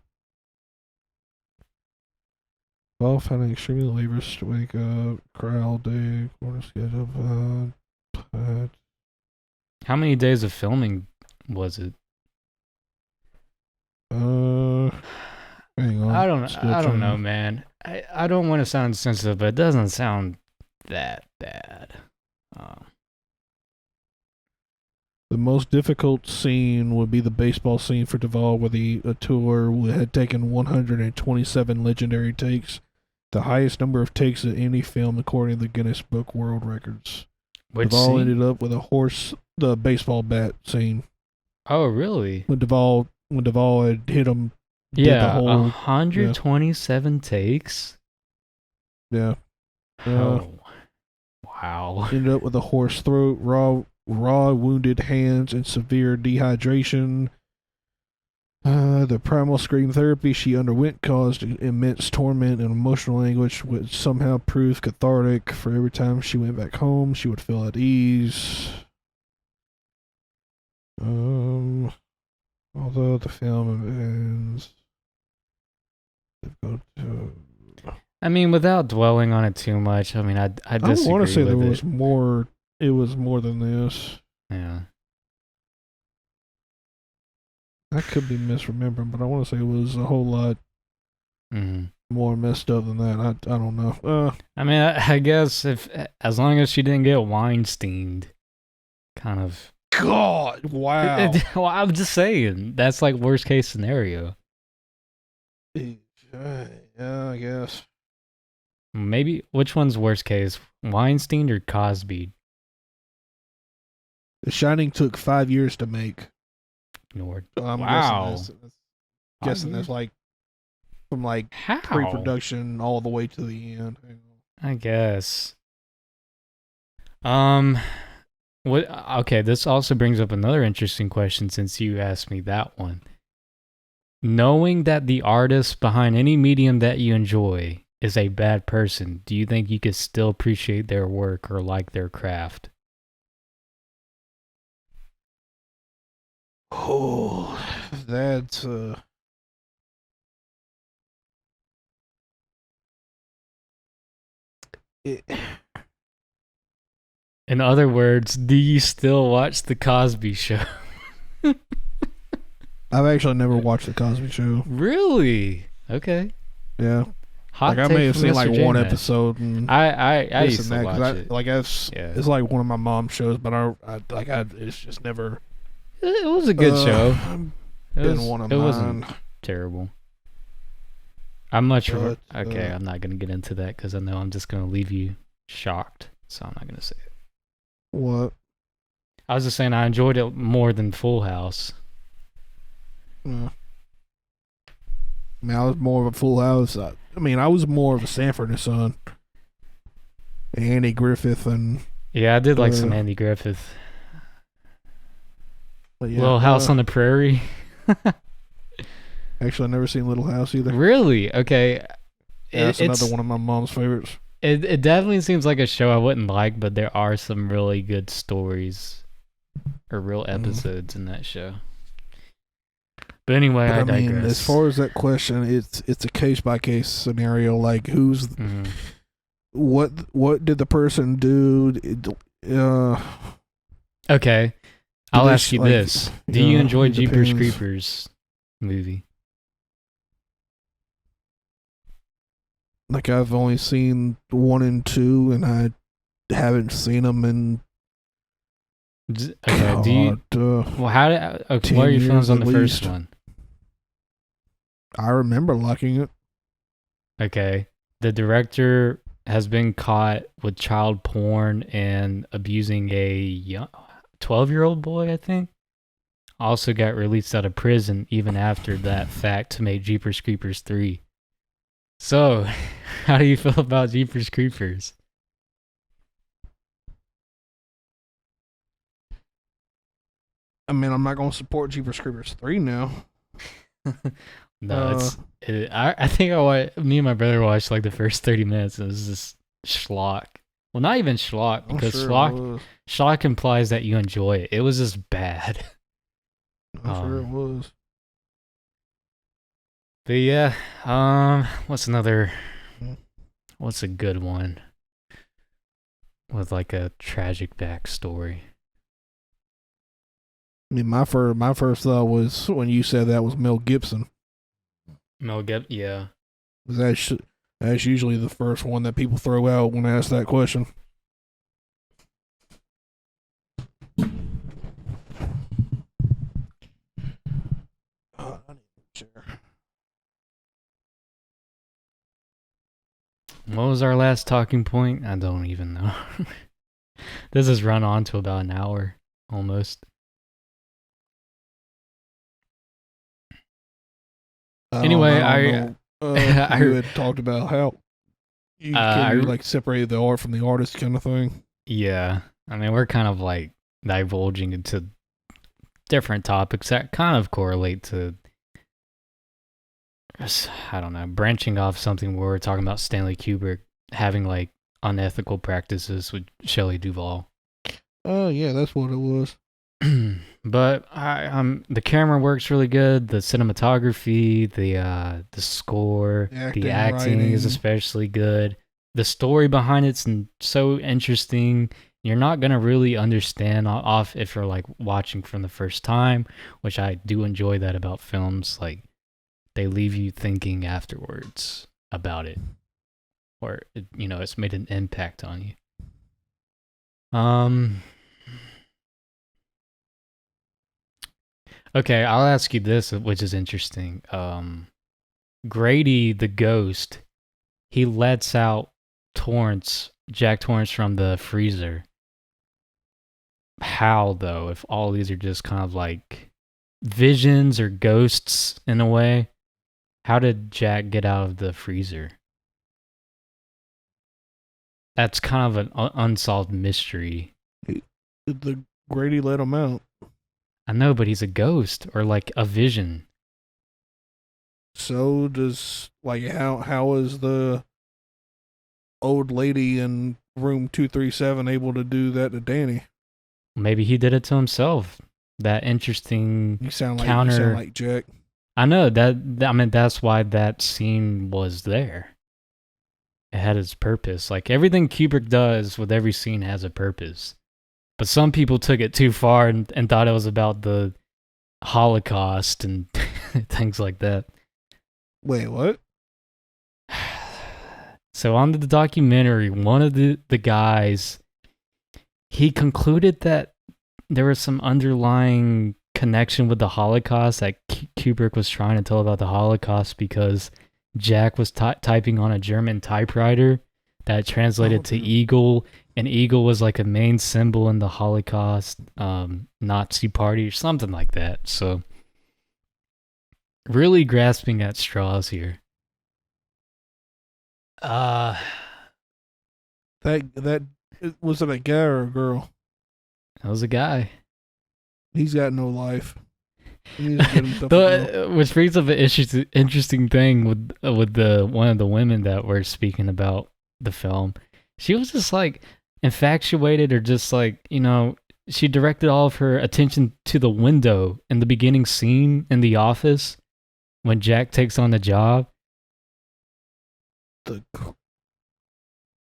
Well, finding extremely laborious to wake up, cry all day, quarter schedule. How many days of filming was it? Hang on. I don't know, man. I don't want to sound sensitive, but it doesn't sound that bad. The most difficult scene would be the baseball scene for Duvall, where the tour had taken 127 legendary takes, the highest number of takes in any film according to the Guinness Book World Records. Which Duvall scene? ended up with the baseball bat scene. Oh, really? When Duvall had hit him. Yeah, 127 takes? Yeah. Oh. Wow. Ended up with a hoarse throat, raw wounded hands, and severe dehydration. The primal scream therapy she underwent caused immense torment and emotional anguish, which somehow proved cathartic. For every time she went back home, she would feel at ease. Although the film ends, I mean, without dwelling on it too much, I mean, I disagree. I want to say with there was more. It was more than this. Yeah. I could be misremembering, but I want to say it was a whole lot more messed up than that. I don't know. I mean, I guess as long as she didn't get Weinsteined, kind of. God, wow. Well, I'm just saying that's like worst case scenario. Yeah, I guess. Maybe which one's worst case, Weinstein or Cosby? The Shining took 5 years to make. Ignored. I'm wow. Guessing that's like from like How? pre-production all the way to the end. I guess. What? Okay, this also brings up another interesting question since you asked me that one. Knowing that the artist behind any medium that you enjoy is a bad person, do you think you could still appreciate their work or like their craft? Oh, that's In other words, do you still watch The Cosby Show? I've actually never watched The Cosby Show. Really? Okay. Yeah. Hot like I take may have from seen Mr. like J one Man. episode. And I used to watch it. Like it's like one of my mom's shows, but it's just never. It was a good show. Been one of it mine. wasn't terrible. I'm much. But, Okay, I'm not gonna get into that because I know I'm just gonna leave you shocked. So I'm not gonna say it. What? I was just saying I enjoyed it more than Full House. I mean, I was more of a Full House. I was more of a Sanford and Son. Andy Griffith and. Yeah, I did like some Andy Griffith. Yeah, Little House on the Prairie. Actually, I've never seen Little House either. Really? Okay. Yeah, that's another one of my mom's favorites. It definitely seems like a show I wouldn't like, but there are some really good stories or real episodes in that show. But anyway, But I I mean, digress. as far as that question, it's a case by case scenario. Like, what did the person do? Okay, I'll they ask you like- this: do you enjoy it Jeepers depends. Creepers movie? Like, I've only seen 1 and 2, and I haven't seen them in Okay, do you? Well, how did? Okay, what are 10 your feelings years on the at first least. one? I remember liking it. Okay, the director has been caught with child porn and abusing a young 12-year-old boy, I think. Also got released out of prison even after that fact to make Jeepers Creepers 3. So, how do you feel about Jeepers Creepers? I mean, I'm not gonna support Jeepers Creepers 3 now. No, I think me and my brother watched like the first 30 minutes and it was just schlock. Well, not even schlock, I'm because sure it schlock was. schlock implies that you enjoy it. It was just bad. I'm sure it was. But yeah, what's a good one with like a tragic backstory? I mean, my first thought was when you said that was Mel Gibson. Mel Gibson, yeah. That's usually the first one that people throw out when asked that question. I need a chair. What was our last talking point? I don't even know. This has run on to about an hour almost. Anyway, I I you had talked about how you like separated the art from the artist kind of thing. Yeah, I mean, we're kind of like divulging into different topics that kind of correlate to, I don't know, branching off something where we're talking about Stanley Kubrick having like unethical practices with Shelley Duvall. Oh yeah, that's what it was. But the camera works really good. The cinematography, the score, the acting is especially good. The story behind it's so interesting. You're not gonna really understand off if you're like watching from the first time, which I do enjoy that about films. Like they leave you thinking afterwards about it, or it's made an impact on you. Okay, I'll ask you this, which is interesting. Grady, the ghost, he lets out Jack Torrance from the freezer. How, though, if all these are just kind of like visions or ghosts in a way? How did Jack get out of the freezer? That's kind of an unsolved mystery. The Grady let him out. I know, but he's a ghost or like a vision. So does how is the old lady in room 237 able to do that to Danny? Maybe he did it to himself. That interesting counter. You sound like Jack. I know that. I mean, that's why that scene was there. It had its purpose. Like everything Kubrick does with every scene has a purpose. But some people took it too far and thought it was about the Holocaust and things like that. Wait, what? So on the documentary, one of the guys, he concluded that there was some underlying connection with the Holocaust, that Kubrick was trying to tell about the Holocaust because Jack was typing on a German typewriter that translated to eagle, and eagle was like a main symbol in the Holocaust Nazi party or something like that. So really grasping at straws here. That was it a guy or a girl? That was a guy. He's got no life. He needs to get himself a girl. Which brings up an interesting thing with the one of the women that we're speaking about the film. She was just like infatuated, or just like, she directed all of her attention to the window in the beginning scene in the office when Jack takes on the job. The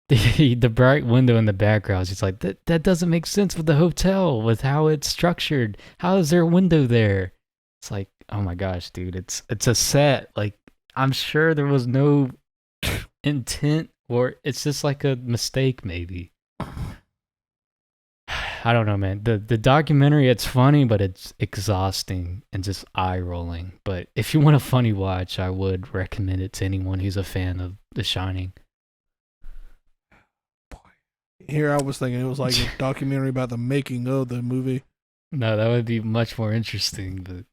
The bright window in the background. She's like, that doesn't make sense with the hotel, with how it's structured. How is there a window there? It's like, oh my gosh, dude, it's a set. Like, I'm sure there was no intent, or it's just like a mistake, maybe. I don't know, man. The documentary, it's funny, but it's exhausting and just eye-rolling. But if you want a funny watch, I would recommend it to anyone who's a fan of The Shining. Here I was thinking it was like a documentary about the making of the movie. No, that would be much more interesting, but...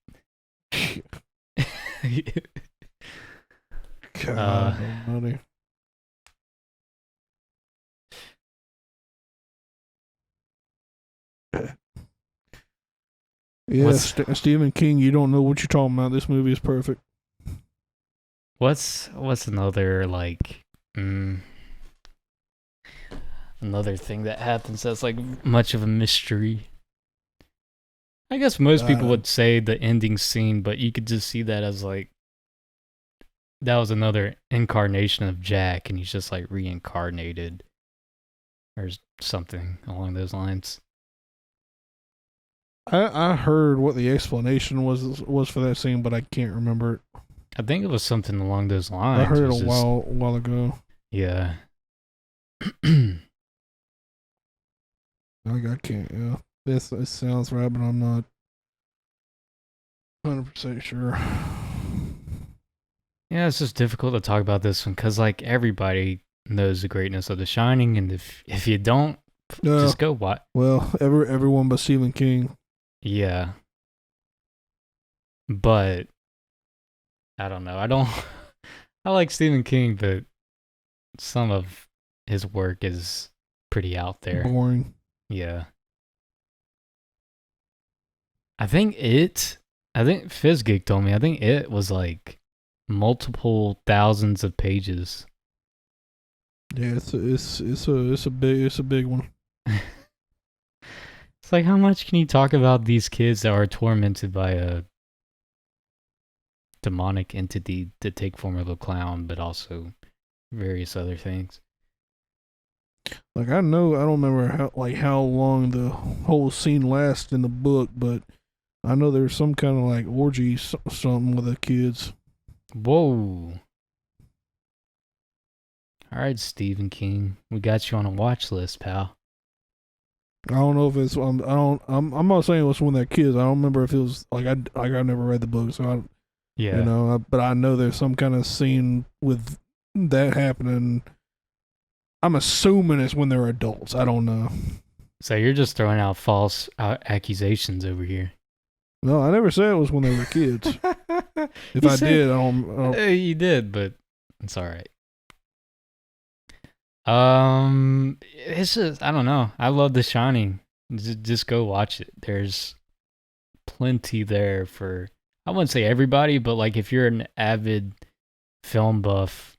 God, money. Yeah, Stephen King, you don't know what you're talking about. This movie is perfect. What's another, like, another thing that happens that's, like, much of a mystery? I guess most people would say the ending scene, but you could just see that as, like, that was another incarnation of Jack, and he's just, like, reincarnated. Or something along those lines. I heard what the explanation was for that scene, but I can't remember it. I think it was something along those lines. I heard it a while ago. Yeah. I can't. Yeah, this sounds right, but I'm not 100% sure. Yeah, it's just difficult to talk about this one because, like, everybody knows the greatness of The Shining, and if you don't, just go watch. Well, everyone but Stephen King. Yeah. But I don't know. I like Stephen King, but some of his work is pretty out there. Boring. Yeah. I think Fizzgeek told me, I think it was like multiple thousands of pages. Yeah, it's a big one. It's like, how much can you talk about these kids that are tormented by a demonic entity to take form of a clown, but also various other things? Like, I don't remember how long the whole scene lasts in the book, but I know there's some kind of like orgy something with the kids. Whoa. All right, Stephen King, we got you on a watch list, pal. I don't know if it's I'm not saying it was when they're kids. I don't remember if it was like I never read the book, so but I know there's some kind of scene with that happening. I'm assuming it's when they're adults. I don't know. So you're just throwing out false accusations over here. No, I never said it was when they were kids. If I did, I don't. You did, but it's all right. It's just, I don't know. I love The Shining. Just go watch it. There's plenty there for, I wouldn't say everybody, but like if you're an avid film buff,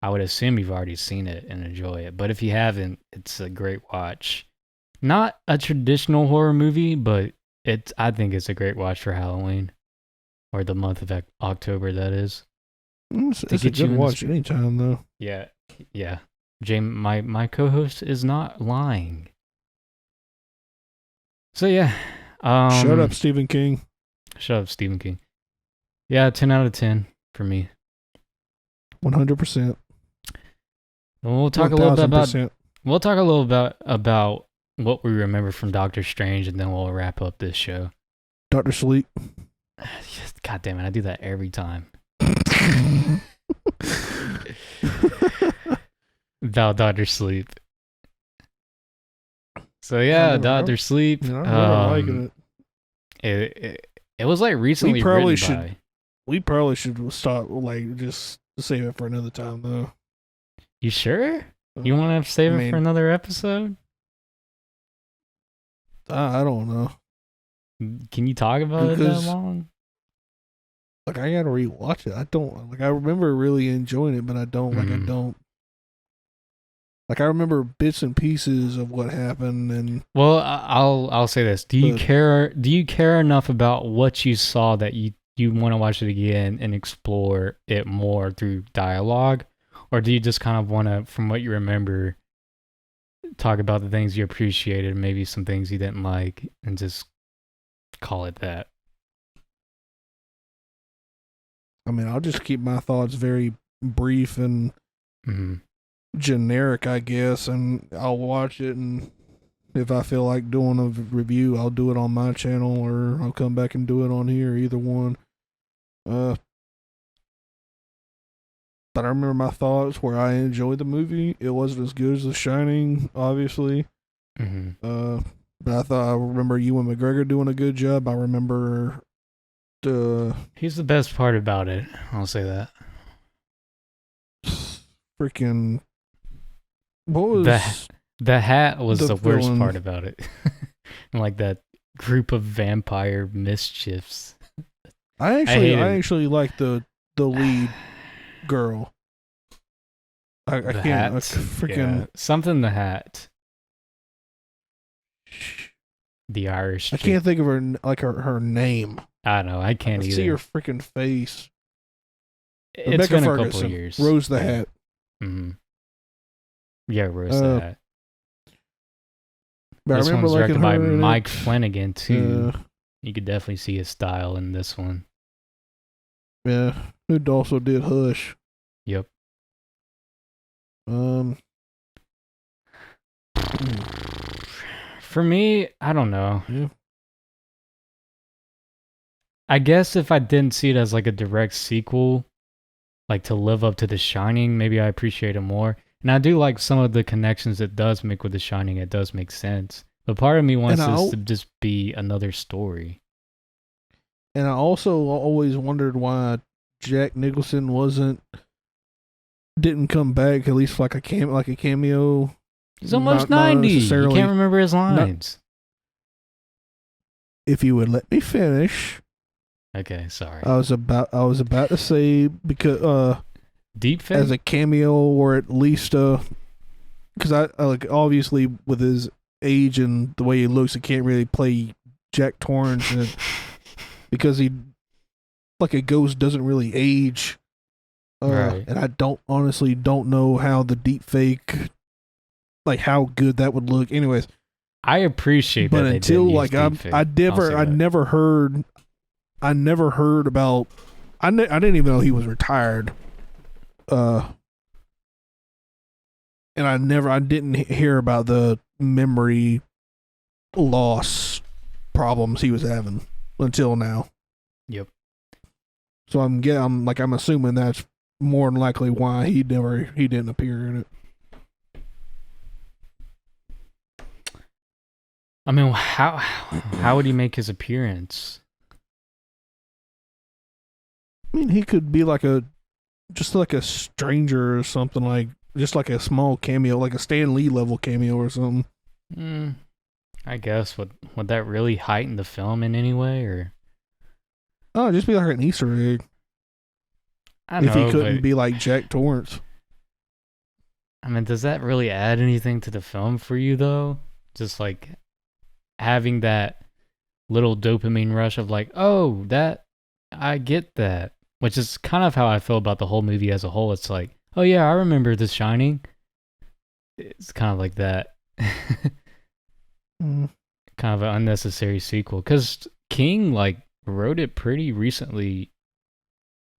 I would assume you've already seen it and enjoy it. But if you haven't, it's a great watch. Not a traditional horror movie, but I think it's a great watch for Halloween, or the month of October, that is. It's a good watch anytime, though. Yeah. James, my co-host is not lying. So yeah. Shut up, Stephen King. Shut up, Stephen King. Yeah, 10 out of 10 for me. 100%. We'll talk a little bit about what we remember from Doctor Strange, and then we'll wrap up this show. Dr. Sleep. God damn it, I do that every time. About Dr. Sleep. So yeah, Dr. Sleep. I'm liking it. It was like recently written by. We probably should stop, like, just save it for another time, though. You sure? You want to save it for another episode? I don't know. Can you talk about it that long? Like, I gotta rewatch it. I don't, like, I remember really enjoying it, but I don't, Like I remember bits and pieces of what happened, and Well, I'll say this: Do you But- care? Do you care enough about what you saw that you want to watch it again and explore it more through dialogue, or do you just kind of want to, from what you remember, talk about the things you appreciated, maybe some things you didn't like, and just call it that? I mean, I'll just keep my thoughts very brief and Mm-hmm. generic, I guess, and I'll watch it, and if I feel like doing a review, I'll do it on my channel, or I'll come back and do it on here, either one. But I remember my thoughts where I enjoyed the movie. It wasn't as good as The Shining, obviously. Mm-hmm. But I remember Ewan McGregor doing a good job. I remember He's the best part about it. I'll say that. freaking what was The hat was the the worst villain? part about it. And like that group of vampire mischiefs. I hated it. actually like the lead girl. I The can't hat. freaking Yeah, something the hat. The Irish. I chick. can't think of her name. I don't know. I can't I either. see her freaking face. It's Rebecca been a Ferguson, couple of years. Rose the Yeah. Hat. Mm-hmm. Yeah, Rose the Hat. But This I remember one's liking directed by her in it. Mike Flanagan too. Uh, You could definitely see his style in this one. yeah, who also did Hush. Yep. For me, I don't know. Yeah. I guess if I didn't see it as like a direct sequel, like to live up to The Shining, maybe I appreciate it more. And I do like some of the connections it does make with The Shining. It does make sense. But part of me wants And this to just be another story. And I also always wondered why Jack Nicholson didn't come back, at least like a cameo. He's almost Not 90. You necessarily- can't remember his lines. If you would let me finish, Okay, sorry. I was about to say, because Deep fake? as a cameo, or at least because I like, obviously with his age and the way he looks, he can't really play Jack Torrance, and because he, like, a ghost doesn't really age. Right. And I honestly don't know how the deep fake, like how good that would look. Anyways, I appreciate but that they until didn't like use deepfake. I'll say I that. never heard about. I didn't even know he was retired. And I didn't hear about the memory loss problems he was having until now. Yep. So I'm assuming that's more than likely why he didn't appear in it. I mean, how would he make his appearance? I mean, he could be just like a stranger or something, like just like a small cameo, like a Stan Lee level cameo or something. I guess would that really heighten the film in any way, or Oh, just be like an Easter egg. I know, If he couldn't but, be like Jack Torrance. I mean, does that really add anything to the film for you though? Just like having that little dopamine rush of like, oh, that I get that, which is kind of how I feel about the whole movie as a whole. It's like, oh yeah, I remember The Shining. It's kind of like that. Mm. Kind of an unnecessary sequel because King like wrote it pretty recently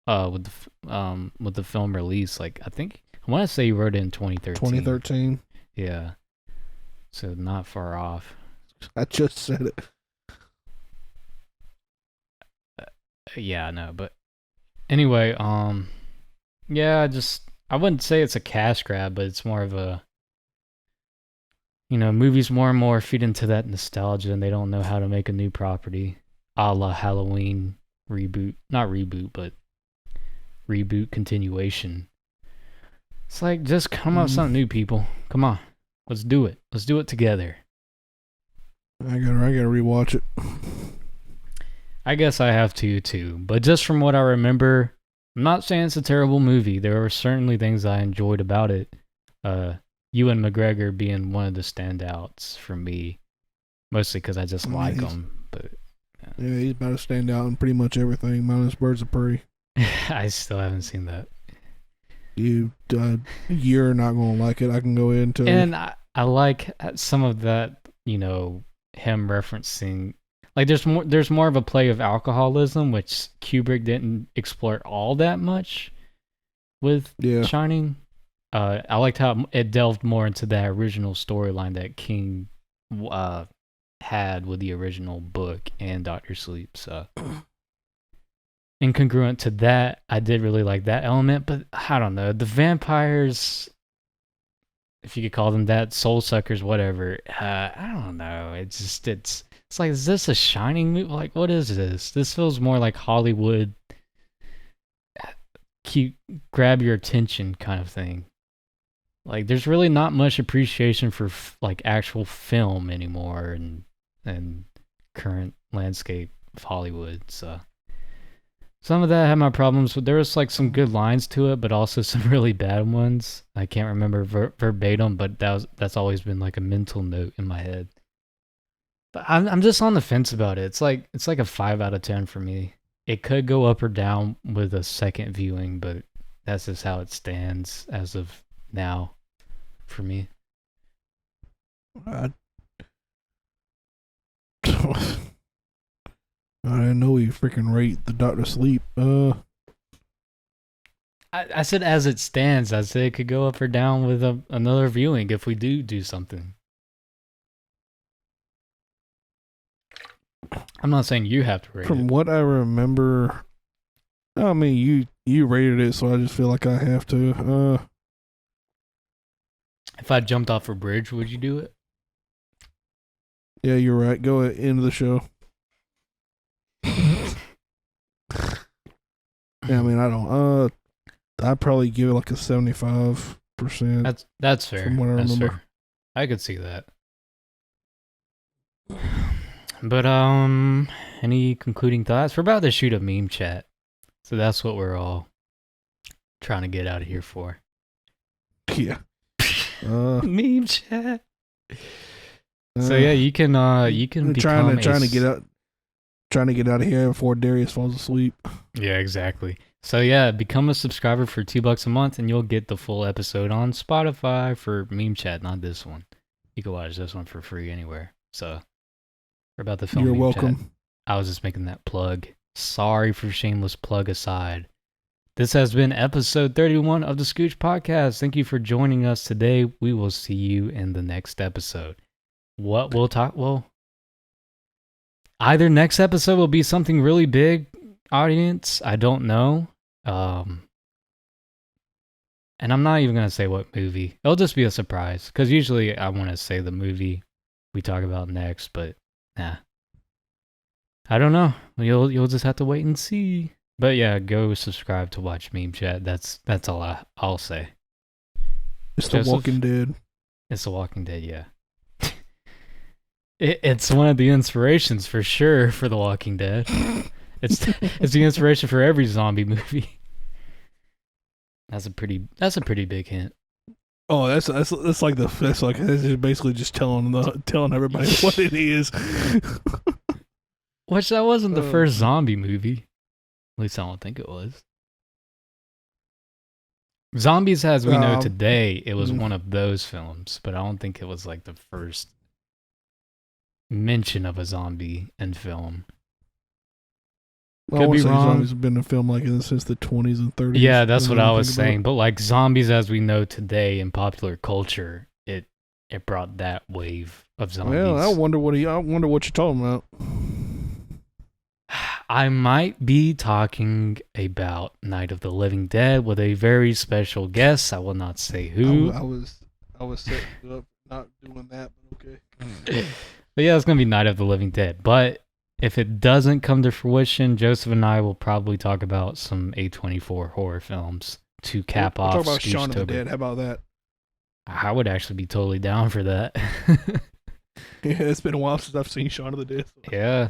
with the film release. Like I want to say he wrote it in 2013. 2013. Yeah, so not far off. I just said it. Yeah, I know, but anyway, yeah, I wouldn't say it's a cash grab, but it's more of a, movies more and more feed into that nostalgia, and they don't know how to make a new property, a la Halloween reboot, not reboot, but reboot continuation. It's like, just come up with something new, people. Come on, let's do it. Let's do it together. I gotta rewatch it. I guess I have to too, but just from what I remember, I'm not saying it's a terrible movie. There were certainly things I enjoyed about it. Ewan McGregor being one of the standouts for me, mostly because I just like him. But yeah, he's about to stand out in pretty much everything, minus Birds of Prey. I still haven't seen that. You're not gonna like it. I can go ahead and tell you. And I like some of that, him referencing, like there's more of a play of alcoholism, which Kubrick didn't explore all that much with Shining. I liked how it delved more into that original storyline that King had with the original book and Doctor Sleep. So, incongruent to that, I did really like that element. But I don't know, the vampires, if you could call them that, soul suckers, whatever. I don't know. It's like, is this a Shining movie? Like, what is this? This feels more like Hollywood. Grab your attention kind of thing. Like, there's really not much appreciation for like actual film anymore, and current landscape of Hollywood. So some of that had my problems, but there was like some good lines to it, but also some really bad ones. I can't remember verbatim, but that's always been like a mental note in my head. But I'm just on the fence about it. It's like a 5 out of 10 for me. It could go up or down with a second viewing, but that's just how it stands as of now for me. I didn't know you freaking rate the Doctor Sleep. I said as it stands. I said it could go up or down with another viewing if we do something. I'm not saying you have to rate it. From what I remember, I mean, you rated it, so I just feel like I have to. If I jumped off a bridge, would you do it? Yeah, you're right. Go ahead, end of the show. Yeah, I mean, I don't. I'd probably give it like a 75%. That's fair. From what I remember. Fair. I could see that. But any concluding thoughts? We're about to shoot a meme chat, so that's what we're all trying to get out of here for. Yeah. Meme chat. So yeah, you can trying to get out of here before Darius falls asleep. Yeah, exactly. So yeah, become a subscriber for $2 a month, and you'll get the full episode on Spotify for meme chat, not this one. You can watch this one for free anywhere. So we're about to film. You're meme welcome. Chat. I was just making that plug. Sorry for shameless plug aside. This has been episode 31 of the Scooch Podcast. Thank you for joining us today. We will see you in the next episode. What we'll talk, well, either next episode will be something really big, audience, I don't know. And I'm not even going to say what movie. It'll just be a surprise, because usually I want to say the movie we talk about next, but nah. I don't know. You'll just have to wait and see. But yeah, go subscribe to watch Meme Chat. That's all I'll say. It's The Walking Dead. It's The Walking Dead, yeah. It's one of the inspirations for sure for The Walking Dead. It's the inspiration for every zombie movie. That's a pretty big hint. Oh, that's basically just telling everybody what it is. Which that wasn't the first zombie movie. At least I don't think it was. Zombies as we know today, it was one of those films, but I don't think it was like the first mention of a zombie in film. Well, I would say zombies have been in film like since the 20s and 30s. Yeah, that's what I was saying. But like zombies as we know today in popular culture, it brought that wave of zombies. Well, I wonder what you're talking about. I might be talking about Night of the Living Dead with a very special guest. I will not say who. I was setting up not doing that, but okay. But yeah, it's gonna be Night of the Living Dead. But if it doesn't come to fruition, Joseph and I will probably talk about some A24 horror films to cap off. Talk about Shaun of the Dead. How about that? I would actually be totally down for that. Yeah, it's been a while since I've seen Shaun of the Dead. Yeah.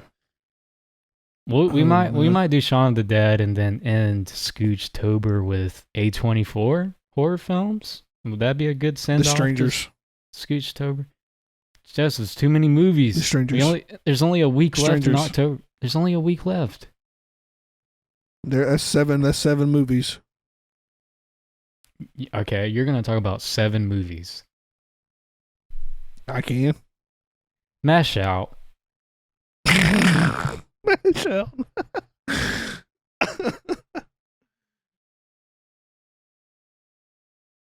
Well, we might do Shaun of the Dead and then end Scooch-tober with A24 horror films. Would that be a good send The off? Strangers. Scoochtober. Just there's too many movies. The Strangers. There's only a week left in Strangers. October. There's only a week left. That's 7. That's 7 movies. Okay, you're gonna talk about 7 movies. I can. Mash out. Mash out.